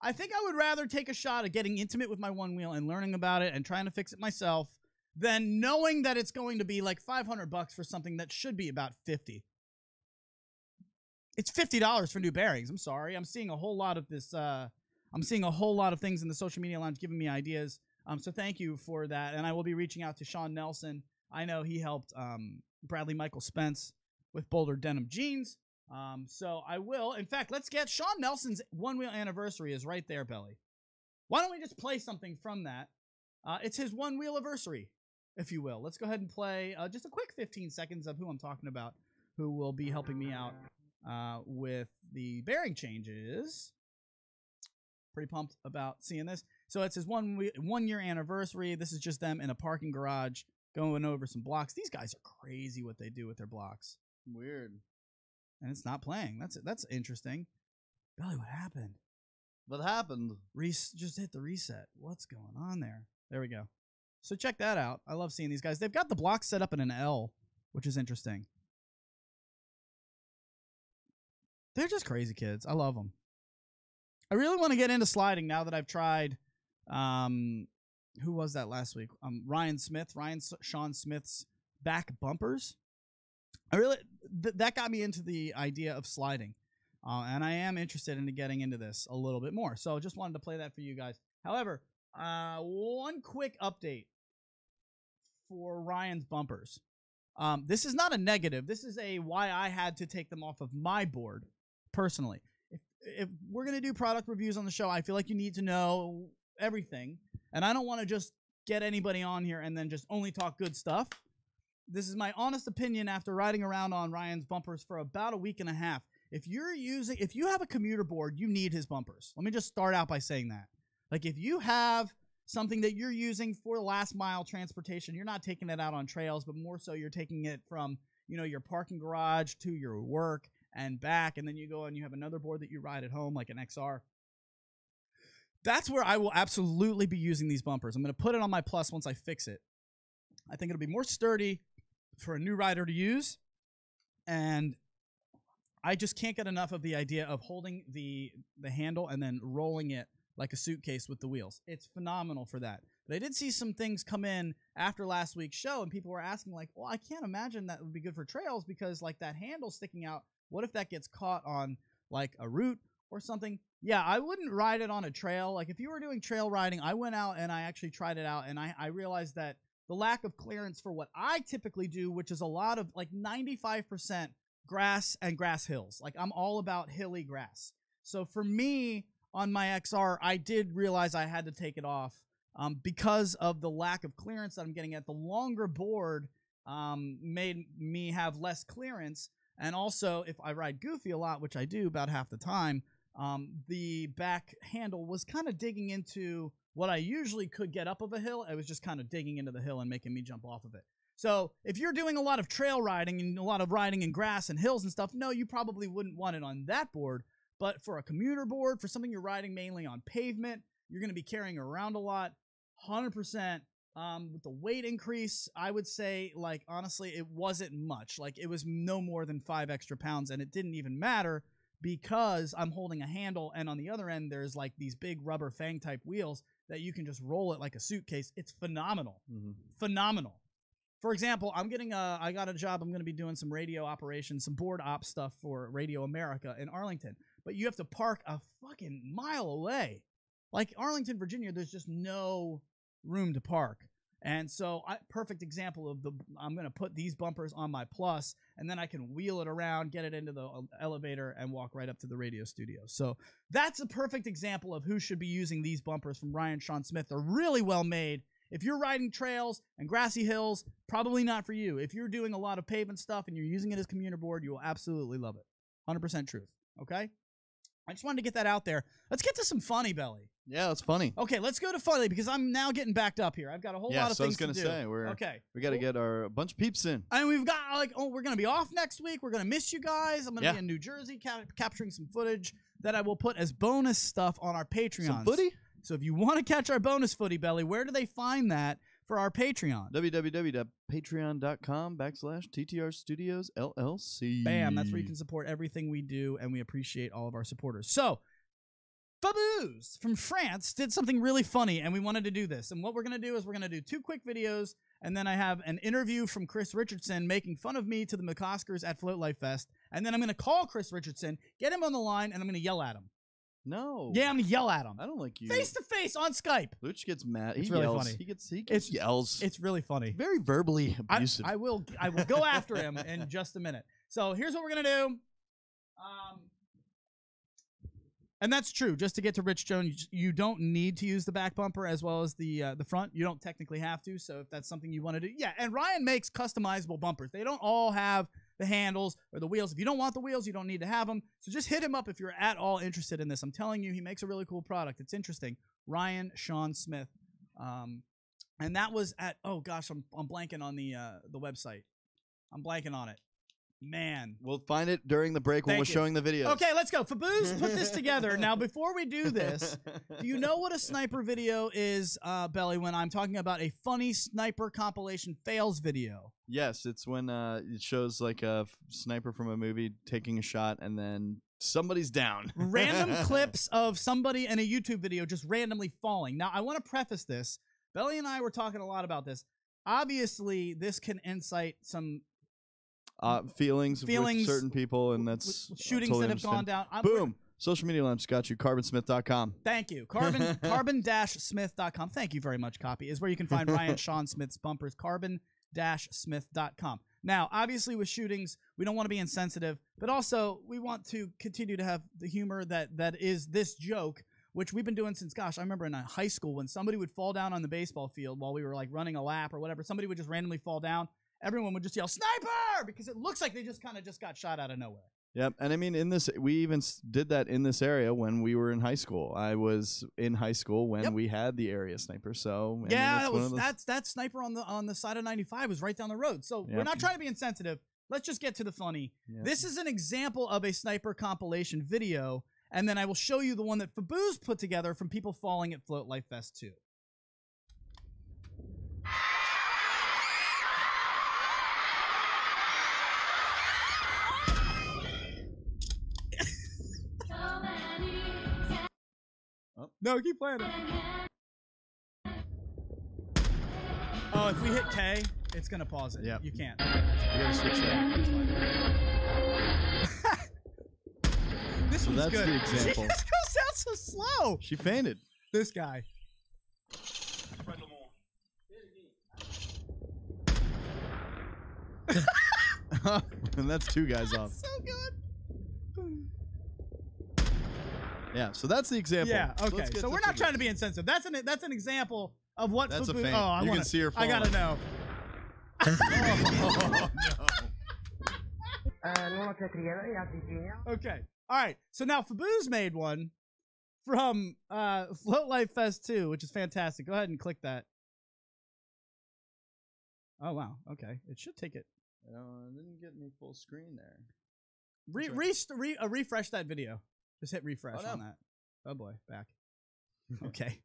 I think I would rather take a shot at getting intimate with my one wheel and learning about it and trying to fix it myself than knowing that it's going to be like $500 for something that should be about $50. It's $50 for new bearings. I'm sorry. I'm seeing a whole lot of this. I'm seeing a whole lot of things in the social media lounge giving me ideas. So thank you for that. And I will be reaching out to Sean Nelson. I know he helped Bradley Michael Spence with Boulder Denim Jeans. So I will. In fact, let's get Sean Nelson's one wheel anniversary is right there, Belly. Why don't we just play something from that? It's his one wheel anniversary, if you will. Let's go ahead and play just a quick 15 seconds of who I'm talking about, who will be helping me out with the bearing changes. Pretty pumped about seeing this. So it's his one year anniversary. This is just them in a parking garage going over some blocks. These guys are crazy what they do with their blocks. Weird. And it's not playing. That's interesting. Belly, what happened? What happened? Just hit the reset. What's going on there? There we go. So check that out. I love seeing these guys. They've got the blocks set up in an L, which is interesting. They're just crazy kids. I love them. I really want to get into sliding now that I've tried. Who was that last week? Ryan Sean Smith's back bumpers. I really that got me into the idea of sliding, and I am interested in getting into this a little bit more. So just wanted to play that for you guys. However, one quick update for Ryan's bumpers. This is not a negative. This is a why I had to take them off of my board personally. If we're going to do product reviews on the show, I feel like you need to know everything. And I don't want to just get anybody on here and then just only talk good stuff. This is my honest opinion after riding around on Ryan's bumpers for about a week and a half. If you have a commuter board, you need his bumpers. Let me just start out by saying that. Like if you have something that you're using for last mile transportation, you're not taking it out on trails, but more so you're taking it from, your parking garage to your work and back, and then you go and you have another board that you ride at home, like an XR. That's where I will absolutely be using these bumpers. I'm going to put it on my Plus once I fix it. I think it'll be more sturdy for a new rider to use, and I just can't get enough of the idea of holding the handle and then rolling it like a suitcase with the wheels. It's phenomenal for that. But I did see some things come in after last week's show, and people were asking, like, well, I can't imagine that would be good for trails because, like, that handle sticking out, what if that gets caught on, like, a root or something, yeah, I wouldn't ride it on a trail. Like if you were doing trail riding, I went out and I actually tried it out, and I realized that the lack of clearance for what I typically do, which is a lot of like 95% grass and grass hills. Like I'm all about hilly grass. So for me on my XR, I did realize I had to take it off because of the lack of clearance that I'm getting at. The longer board made me have less clearance. And also, if I ride goofy a lot, which I do about half the time, the back handle was kind of digging into what I usually could get up of a hill. It was just kind of digging into the hill and making me jump off of it. So if you're doing a lot of trail riding and a lot of riding in grass and hills and stuff, no, you probably wouldn't want it on that board. But for a commuter board, for something you're riding mainly on pavement, you're going to be carrying around a lot, 100%. With the weight increase, I would say, like, honestly, it wasn't much. Like, it was no more than 5 extra pounds, and it didn't even matter because I'm holding a handle, and on the other end, there's, like, these big rubber fang-type wheels that you can just roll it like a suitcase. It's phenomenal. Phenomenal. For example, I got a job. I'm going to be doing some radio operations, some board op stuff for Radio America in Arlington. But you have to park a fucking mile away. Like Arlington, Virginia, there's just no room to park. And so, perfect example of I'm going to put these bumpers on my Plus, and then I can wheel it around, get it into the elevator, and walk right up to the radio studio. So that's a perfect example of who should be using these bumpers from Ryan Sean Smith. They're really well made. If you're riding trails and grassy hills, probably not for you. If you're doing a lot of pavement stuff and you're using it as commuter board, you will absolutely love it. 100% truth. Okay? I just wanted to get that out there. Let's get to some funny, Belly. Yeah, that's funny. Okay, let's go to funny because I'm now getting backed up here. I've got a whole lot of things to do. Yeah, I was going to say, we got to get a bunch of peeps in. And we've got, we're going to be off next week. We're going to miss you guys. I'm going to be in New Jersey capturing some footage that I will put as bonus stuff on our Patreon. Some footy? So if you want to catch our bonus footy, Belly, where do they find that for our Patreon? www.patreon.com/TTR Studios LLC. Bam, that's where you can support everything we do, and we appreciate all of our supporters. So, Fabouz from France did something really funny, and we wanted to do this. And what we're going to do is we're going to do 2 quick videos, and then I have an interview from Chris Richardson making fun of me to the McOskers at Float Life Fest, and then I'm going to call Chris Richardson, get him on the line, and I'm going to yell at him. No. Yeah, I'm going to yell at him. I don't like you. Face to face on Skype. Luch gets mad. It's he really yells. funny. He yells. It's really funny. Very verbally abusive. I will go after him in just a minute. So here's what we're going to do. And that's true. Just to get to Rich Jones, you don't need to use the back bumper as well as the front. You don't technically have to. So if that's something you want to do, yeah. And Ryan makes customizable bumpers. They don't all have the handles or the wheels. If you don't want the wheels, you don't need to have them. So just hit him up if you're at all interested in this. I'm telling you, he makes a really cool product. It's interesting. Ryan Sean Smith. And that was at, oh gosh, I'm blanking on the website. I'm blanking on it. Man. We'll find it during the break when we're showing the videos. Okay, let's go. Fabouz put this together. Now, before we do this, do you know what a sniper video is, Belly, when I'm talking about a funny sniper compilation fails video? Yes, it's when it shows like a sniper from a movie taking a shot and then somebody's down. Random clips of somebody in a YouTube video just randomly falling. Now, I want to preface this. Belly and I were talking a lot about this. Obviously, this can incite some feelings with certain people, and that's shootings totally that have gone down. Boom. Social media launch got you. CarbonSmith.com. Thank you. Carbon-Smith.com. Thank you very much, Copy, is where you can find Ryan Sean Smith's bumpers. Carbon-Smith.com. Now, obviously, with shootings, we don't want to be insensitive, but also we want to continue to have the humor that is this joke, which we've been doing since, gosh, I remember in high school when somebody would fall down on the baseball field while we were like running a lap or whatever. Somebody would just randomly fall down. Everyone would just yell, "Sniper!" because it looks like they just kind of got shot out of nowhere. Yep, and I mean, we even did that in this area when we were in high school. I was in high school when we had the area sniper. So yeah, that sniper on the side of 95 was right down the road. So we're not trying to be insensitive. Let's just get to the funny. Yep. This is an example of a sniper compilation video, and then I will show you the one that Fabouz put together from people falling at Float Life Fest 2. No, keep playing it. Oh, if we hit K, it's going to pause it. Yep. You can't. You gotta switch that. This that's good. the example. She just goes down so slow. She fainted. This guy. And that's 2 guys off. So good. Yeah, so that's the example. Yeah, okay. Let's get So to we're not Fubu. trying to be insensitive. That's an example of what That's a Fubu. feint. Oh, I You wanna, can see her I gotta know. Oh, no. Okay. All right. So now Fubu's made one from Float Life Fest 2, which is fantastic. Go ahead and click that. Oh wow. Okay. It should take it. I didn't get me full screen there. Refresh that video. Just hit refresh Oh, no. on that. Oh boy, back. Okay.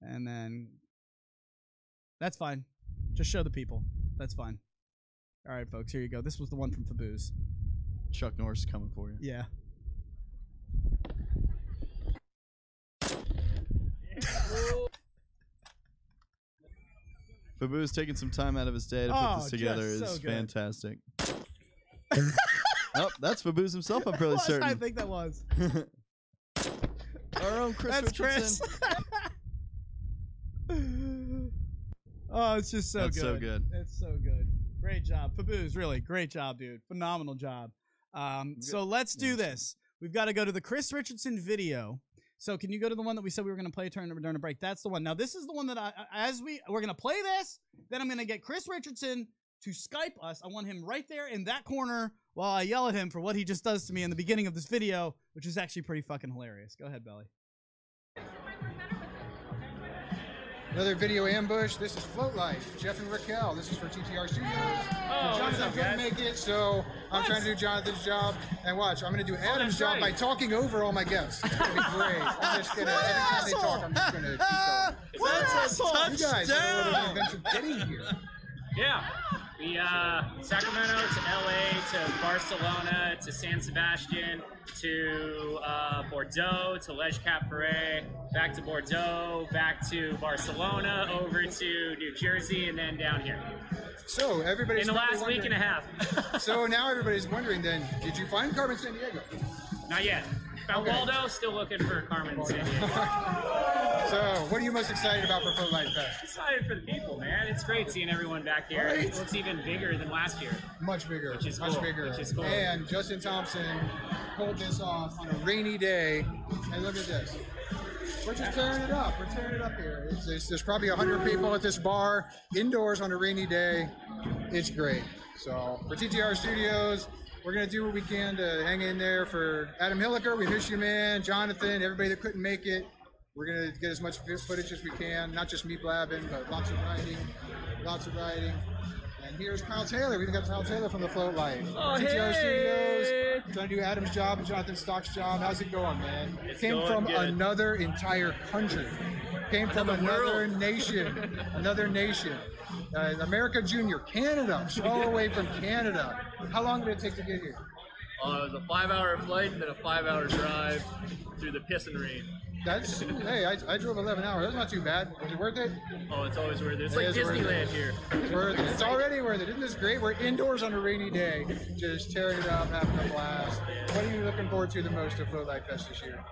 And then that's fine. Just show the people. That's fine. All right, folks, here you go. This was the one from Fubu's. Chuck Norris is coming for you. Yeah. Fubu's taking some time out of his day to put this together. just Is so good. fantastic. Oh, that's Fubu's himself, I'm fairly What? certain. I think that was. Our own Chris That's Richardson. Chris. Oh, it's just so That's good. so good. It's so good. Great job. Fubu's, really. Great job, dude. Phenomenal job. So let's do this. We've got to go to the Chris Richardson video. So can you go to the one that we said we were going to play during a break? That's the one. Now, this is the one that we're going to play this. Then I'm going to get Chris Richardson to Skype us. I want him right there in that corner while I yell at him for what he just does to me in the beginning of this video, which is actually pretty fucking hilarious. Go ahead, Belly. Another video ambush. This is Float Life. Jeff and Raquel. This is for TTR Studios. Oh, Jonathan couldn't make it, so I'm trying to do Jonathan's job. And watch, I'm going to do Adam's job by talking over all my guests. It's going to be great. I'm just going to, every time they talk, I'm just going to keep going. That's a touchdown. You guys have a little adventure getting here. Yeah. We, Sacramento to LA to Barcelona to San Sebastian to Bordeaux to Lège Cap Ferret, back to Bordeaux, back to Barcelona, over to New Jersey, and then down here. So everybody's in the last week and a half. So now everybody's wondering then, did you find Carmen Sandiego? Not yet. Found Waldo, still looking for Carmen Sandiego. So, what are you most excited about for Float Life Fest? Excited for the people, man. It's great seeing everyone back here. Right. It looks even bigger than last year. Much bigger. Which is much cool. bigger. Which is cool. And Justin Thompson pulled this off on a rainy day. And look at this. We're just tearing it up. We're tearing it up here. There's probably 100 people at this bar, indoors on a rainy day. It's great. So, for TTR Studios, we're going to do what we can to hang in there for Adam Hilliker. We miss you, man. Jonathan, everybody that couldn't make it. We're going to get as much footage as we can. Not just me blabbing, but lots of writing. Lots of writing. And here's Kyle Taylor. We've got Kyle Taylor from the Float Life. Oh, TTR hey! Studios. Trying to do Adam's job and Jonathan Stock's job. How's it going, man? It's Came going from good. another entire country. Came from another nation. Another nation. America Junior. Canada. All the way from Canada. How long did it take to get here? It was a 5-hour flight and then a 5-hour drive through the piss and rain. That's, hey, I drove 11 hours. That's not too bad. Was it worth it? Oh, it's always worth it. It's It like is worth Disneyland it. here. It's worth it. It's already worth it. Isn't this great? We're indoors on a rainy day, just tearing it up, having a blast. What are you looking forward to the most at Float Life Fest this year?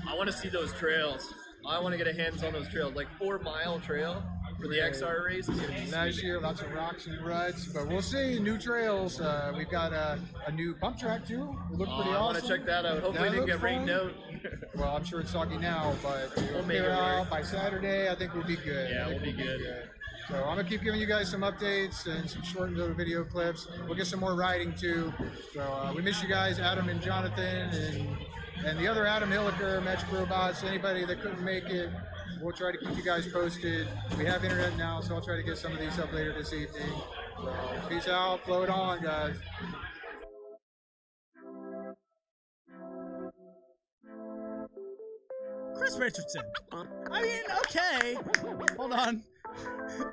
I want to see those trails. I want to get a hands on those trails. Like 4-mile trail for the XR race is going to be Nice sweet. year, lots of rocks and ruts, but we'll see. New trails. We've got a new pump track too. It looked pretty I awesome. want to check that out. Hopefully That it didn't looked get rained fun. out. Well, I'm sure it's soggy now, but we'll make clear it out work. by Saturday. I think we'll be good. Yeah, I think we'll be good. So I'm gonna keep giving you guys some updates and some short little video clips. We'll get some more riding too. So we miss you guys, Adam and Jonathan, and the other Adam Hilliker, Magic Robots. Anybody that couldn't make it, we'll try to keep you guys posted. We have internet now, so I'll try to get some of these up later this evening. So peace out, float on, guys. Chris Richardson. I mean, okay. Hold on.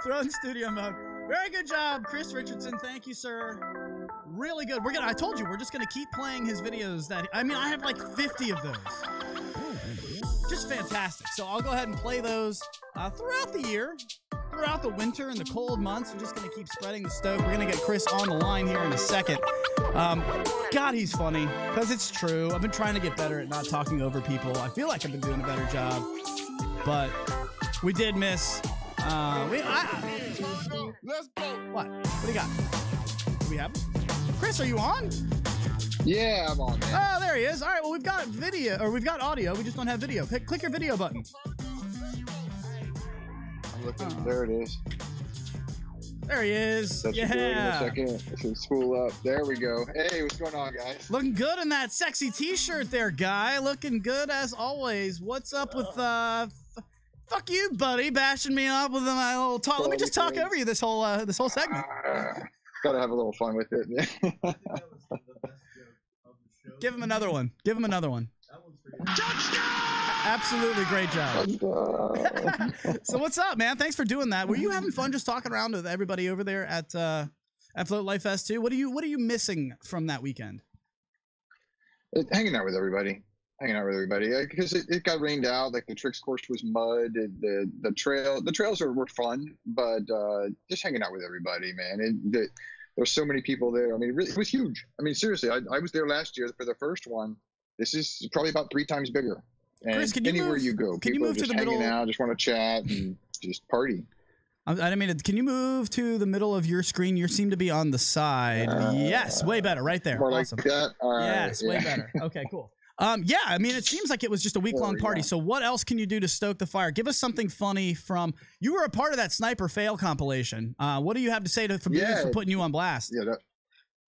Throw in studio mode. Very good job, Chris Richardson. Thank you, sir. Really good. I told you, we're just gonna keep playing his videos I have like 50 of those. Just fantastic. So I'll go ahead and play those throughout the year, throughout the winter and the cold months. We're just gonna keep spreading the stoke. We're gonna get Chris on the line here in a second. God, he's funny because it's true. I've been trying to get better at not talking over people. I feel like I've been doing a better job, but we did miss. Let's go. What do you got? Do we have him? Chris, are you on? Yeah, I'm on, man. Oh, there he is. All right, well, we've got video, or we've got audio. We just don't have video. Click your video button. I'm looking. There it is. There he is. That should do it in a second. It should spool up. There we go. Hey, what's going on, guys? Looking good in that sexy t-shirt there, guy. Looking good as always. What's up with, fuck you, buddy, bashing me up with my little talk. Let me just talk over you this whole segment. Gotta have a little fun with it. Give him another one. Give him another one. Absolutely great job. So what's up, man? Thanks for doing that. Were you having fun just talking around with everybody over there at Float Life Fest 2? What are you missing from that weekend? Hanging out with everybody. Because it got rained out. Like the tricks course was mud. The trails were fun, but just hanging out with everybody, man. There's so many people there. I mean, it was huge. I mean, seriously, I was there last year for the first one. This is probably about 3 times bigger. And Chris, can you anywhere move, you go, can you people move are just to the hanging middle? out, just want to chat and just party. I mean, can you move to the middle of your screen? You seem to be on the side. Yes, way better, right there. More Awesome. like that. Yes, way better. Okay, cool. Yeah, I mean, it seems like it was just a week-long party. So what else can you do to stoke the fire? Give us something funny from... You were a part of that sniper fail compilation. What do you have to say to for putting you on blast? Yeah,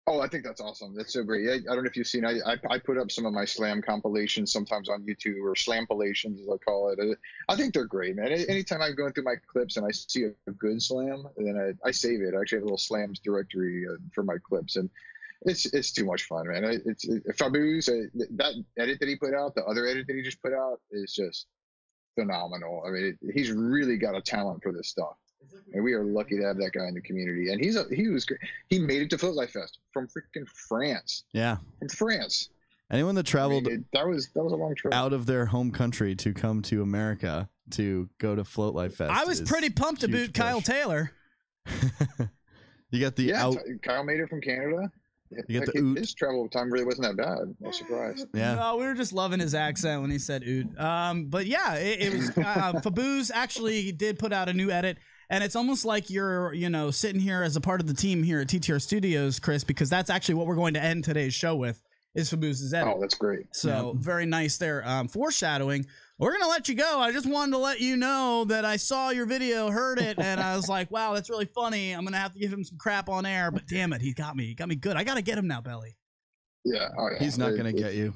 I think that's awesome. That's so great. I don't know if you've seen, I put up some of my slam compilations sometimes on YouTube, or slampallations as I call it. I think they're great, man. Anytime I'm going through my clips and I see a good slam, then I save it. I actually have a little slams directory for my clips, and it's too much fun, man. Fabu's, that edit that he put out, the other edit that he just put out is just phenomenal. I mean, he's really got a talent for this stuff. And we are lucky to have that guy in the community. And he was great. He made it to Float Life Fest from freaking France. Yeah. From France. Anyone that traveled that was a long trip out of their home country to come to America to go to Float Life Fest. I was pretty pumped to boot Kyle Taylor. You got the Kyle made it from Canada. You got the his travel time really wasn't that bad. No surprise. Yeah. No, we were just loving his accent when he said oot. But yeah, it was Fabu's actually did put out a new edit. And it's almost like you're, sitting here as a part of the team here at TTR Studios, Chris, because that's actually what we're going to end today's show with, is Fabu's edit. Oh, that's great. So very nice there. Foreshadowing. We're going to let you go. I just wanted to let you know that I saw your video, heard it, and I was like, wow, that's really funny. I'm going to have to give him some crap on air, but damn it, he got me. He got me good. I got to get him now, Belly. Yeah. Oh, yeah. He's not going to get you.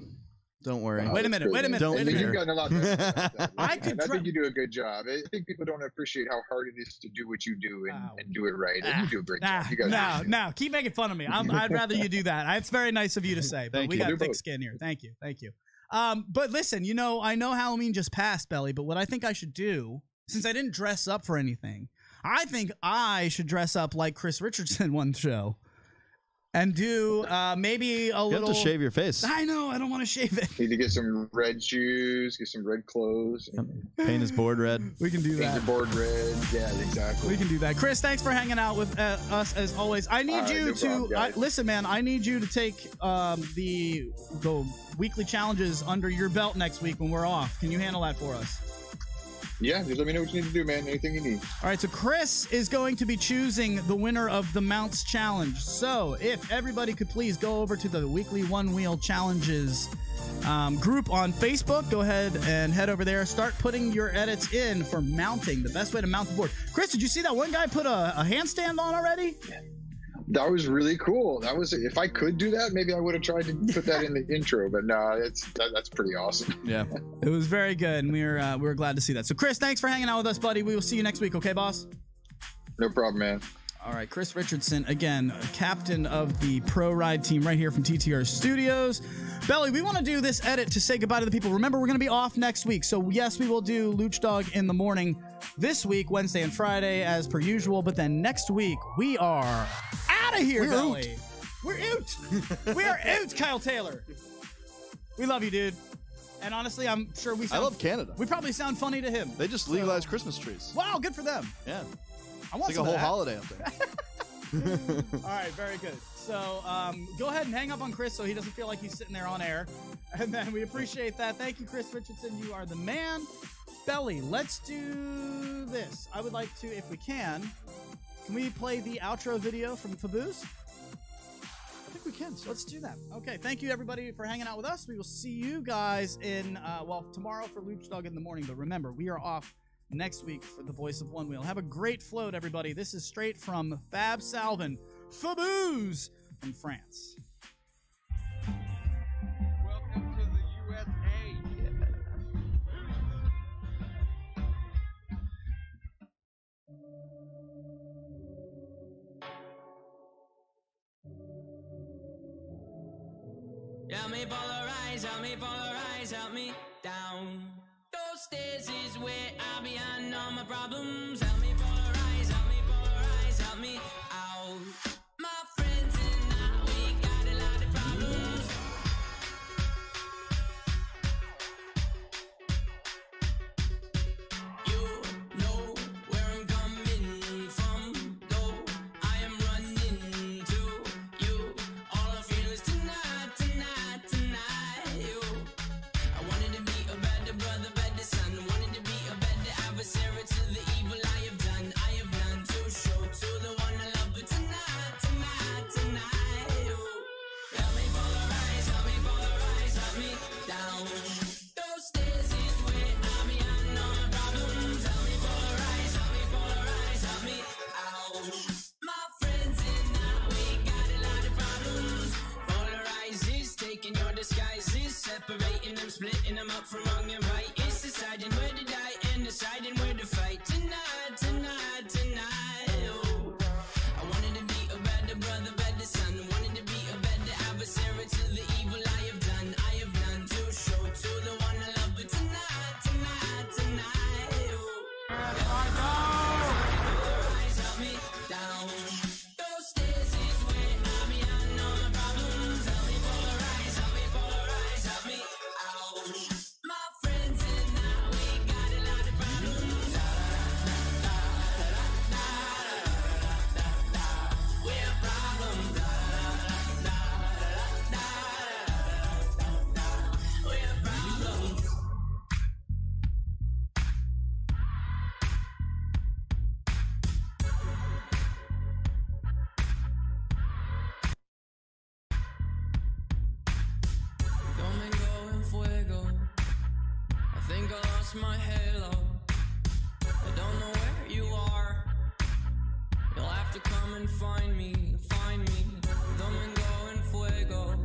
Don't worry. Wait a minute. Don't You've gotten a lot better. I think you do a good job. I think people don't appreciate how hard it is to do what you do and do it right. And you do a great job. You guys no, keep making fun of me. I'd rather you do that. It's very nice of you to say, but we got thick skin here. Thank you. But listen, I know Halloween just passed, Belly, but what I think I should do, since I didn't dress up for anything, I think I should dress up like Chris Richardson one show. And do maybe a little... You have to shave your face. I know. I don't want to shave it. Need to get some red shoes, get some red clothes. Paint his board red. We can do that. Paint your board red. Yeah, exactly. We can do that. Chris, thanks for hanging out with us as always. I need you to... listen, man, I need you to take the weekly challenges under your belt next week when we're off. Can you handle that for us? Yeah, just let me know what you need to do, man. Anything you need. All right, so Chris is going to be choosing the winner of the Mounts Challenge. So if everybody could please go over to the weekly One Wheel Challenges group on Facebook, go ahead and head over there. Start putting your edits in for mounting, the best way to mount the board. Chris, did you see that one guy put a handstand on already? That was really cool. That was, if I could do that, maybe I would have tried to put that in the intro. But no, that's pretty awesome. Yeah, it was very good, and we were glad to see that. So, Chris, thanks for hanging out with us, buddy. We will see you next week. Okay, boss? No problem, man. All right, Chris Richardson, again, captain of the Pro Ride team right here from TTR Studios. Belly, we want to do this edit to say goodbye to the people. Remember, we're going to be off next week. So, yes, we will do Luch Dog in the morning this week, Wednesday and Friday, as per usual. But then next week, we are out of here, Belly. We're out. We are out, Kyle Taylor. We love you, dude. And honestly, I'm sure I love Canada. We probably sound funny to him. They just legalized Christmas trees. Wow, good for them. Yeah. I want it's like a whole holiday up there. All right, very good. So go ahead and hang up on Chris so he doesn't feel like he's sitting there on air. And then we appreciate that. Thank you, Chris Richardson. You are the man. Belly, let's do this. I would like to, if we can we play the outro video from Faboose? I think we can, so let's do that. Okay, thank you everybody for hanging out with us. We will see you guys in, tomorrow for Luch Dog in the morning. But remember, we are off next week for the Voice of Onewheel. Have a great float, everybody. This is straight from Fab Salvin, Faboose from France. Welcome to the USA. Help me down. Those stairs is where I be on all my problems. Help me polarize, help me out. My friends and I, we got a lot of problems. You know where I'm coming from, though I am running to you. All I feel is tonight, tonight, tonight. You, I wanted to be a better brother, better son. Wanted to be a better adversary to the evil I have done. I have none to show to the one I love, but tonight, tonight, tonight. You, help me polarize, help me down. Those stairs is where I'm behind all my problems. Help me polarize, help me out. My friends and I, we got a lot of problems. Polarizes, taking your disguises, separating them, splitting them up from wrong and right. It's deciding where to die and deciding where to fight. Tonight, tonight, tonight. Oh, I wanted to be a better brother, better son. Wanted to be a better adversary to the evil I have done. I have none to show to the one I love, but tonight, tonight, tonight. Oh, help me down. Those stairs is where I'm behind all my problems. Help me polarize, help me out. My friends and I, we got a lot of problems. We're problems. We're problems. Domingo en fuego. I think I lost my halo. I don't know where you are. You'll have to come and find me, find me. Domingo en fuego.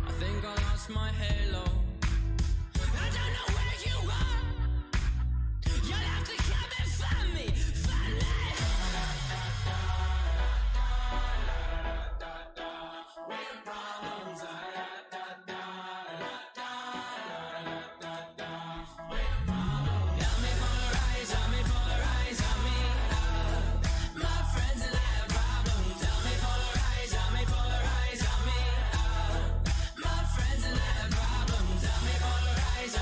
I think I lost my halo. I don't know where you are. You'll have to come and find me, find me. We're problems. Help me polarize, help me out. My friends and I have problems. Help me polarize, help me out. My friends and I have problems. Help me polarize,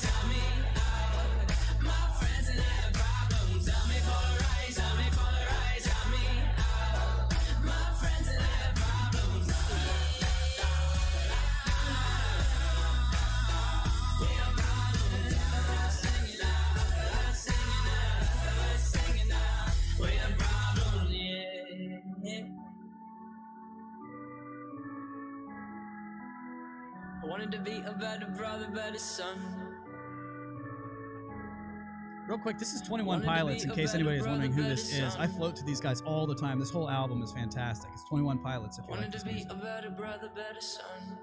help me out. My friends and I have problems. Help me polarize, help me out. My friends and I have problems. We have problems. Singing out. We have problems, yeah. I wanted to be a better brother, better son. Real quick, this is 21 Wanted to Pilots, be in a case better anybody is brother, wondering who better this is. son. I float to these guys all the time. This whole album is fantastic. It's 21 Pilots if you like Wanted this to be music. a better brother, better son.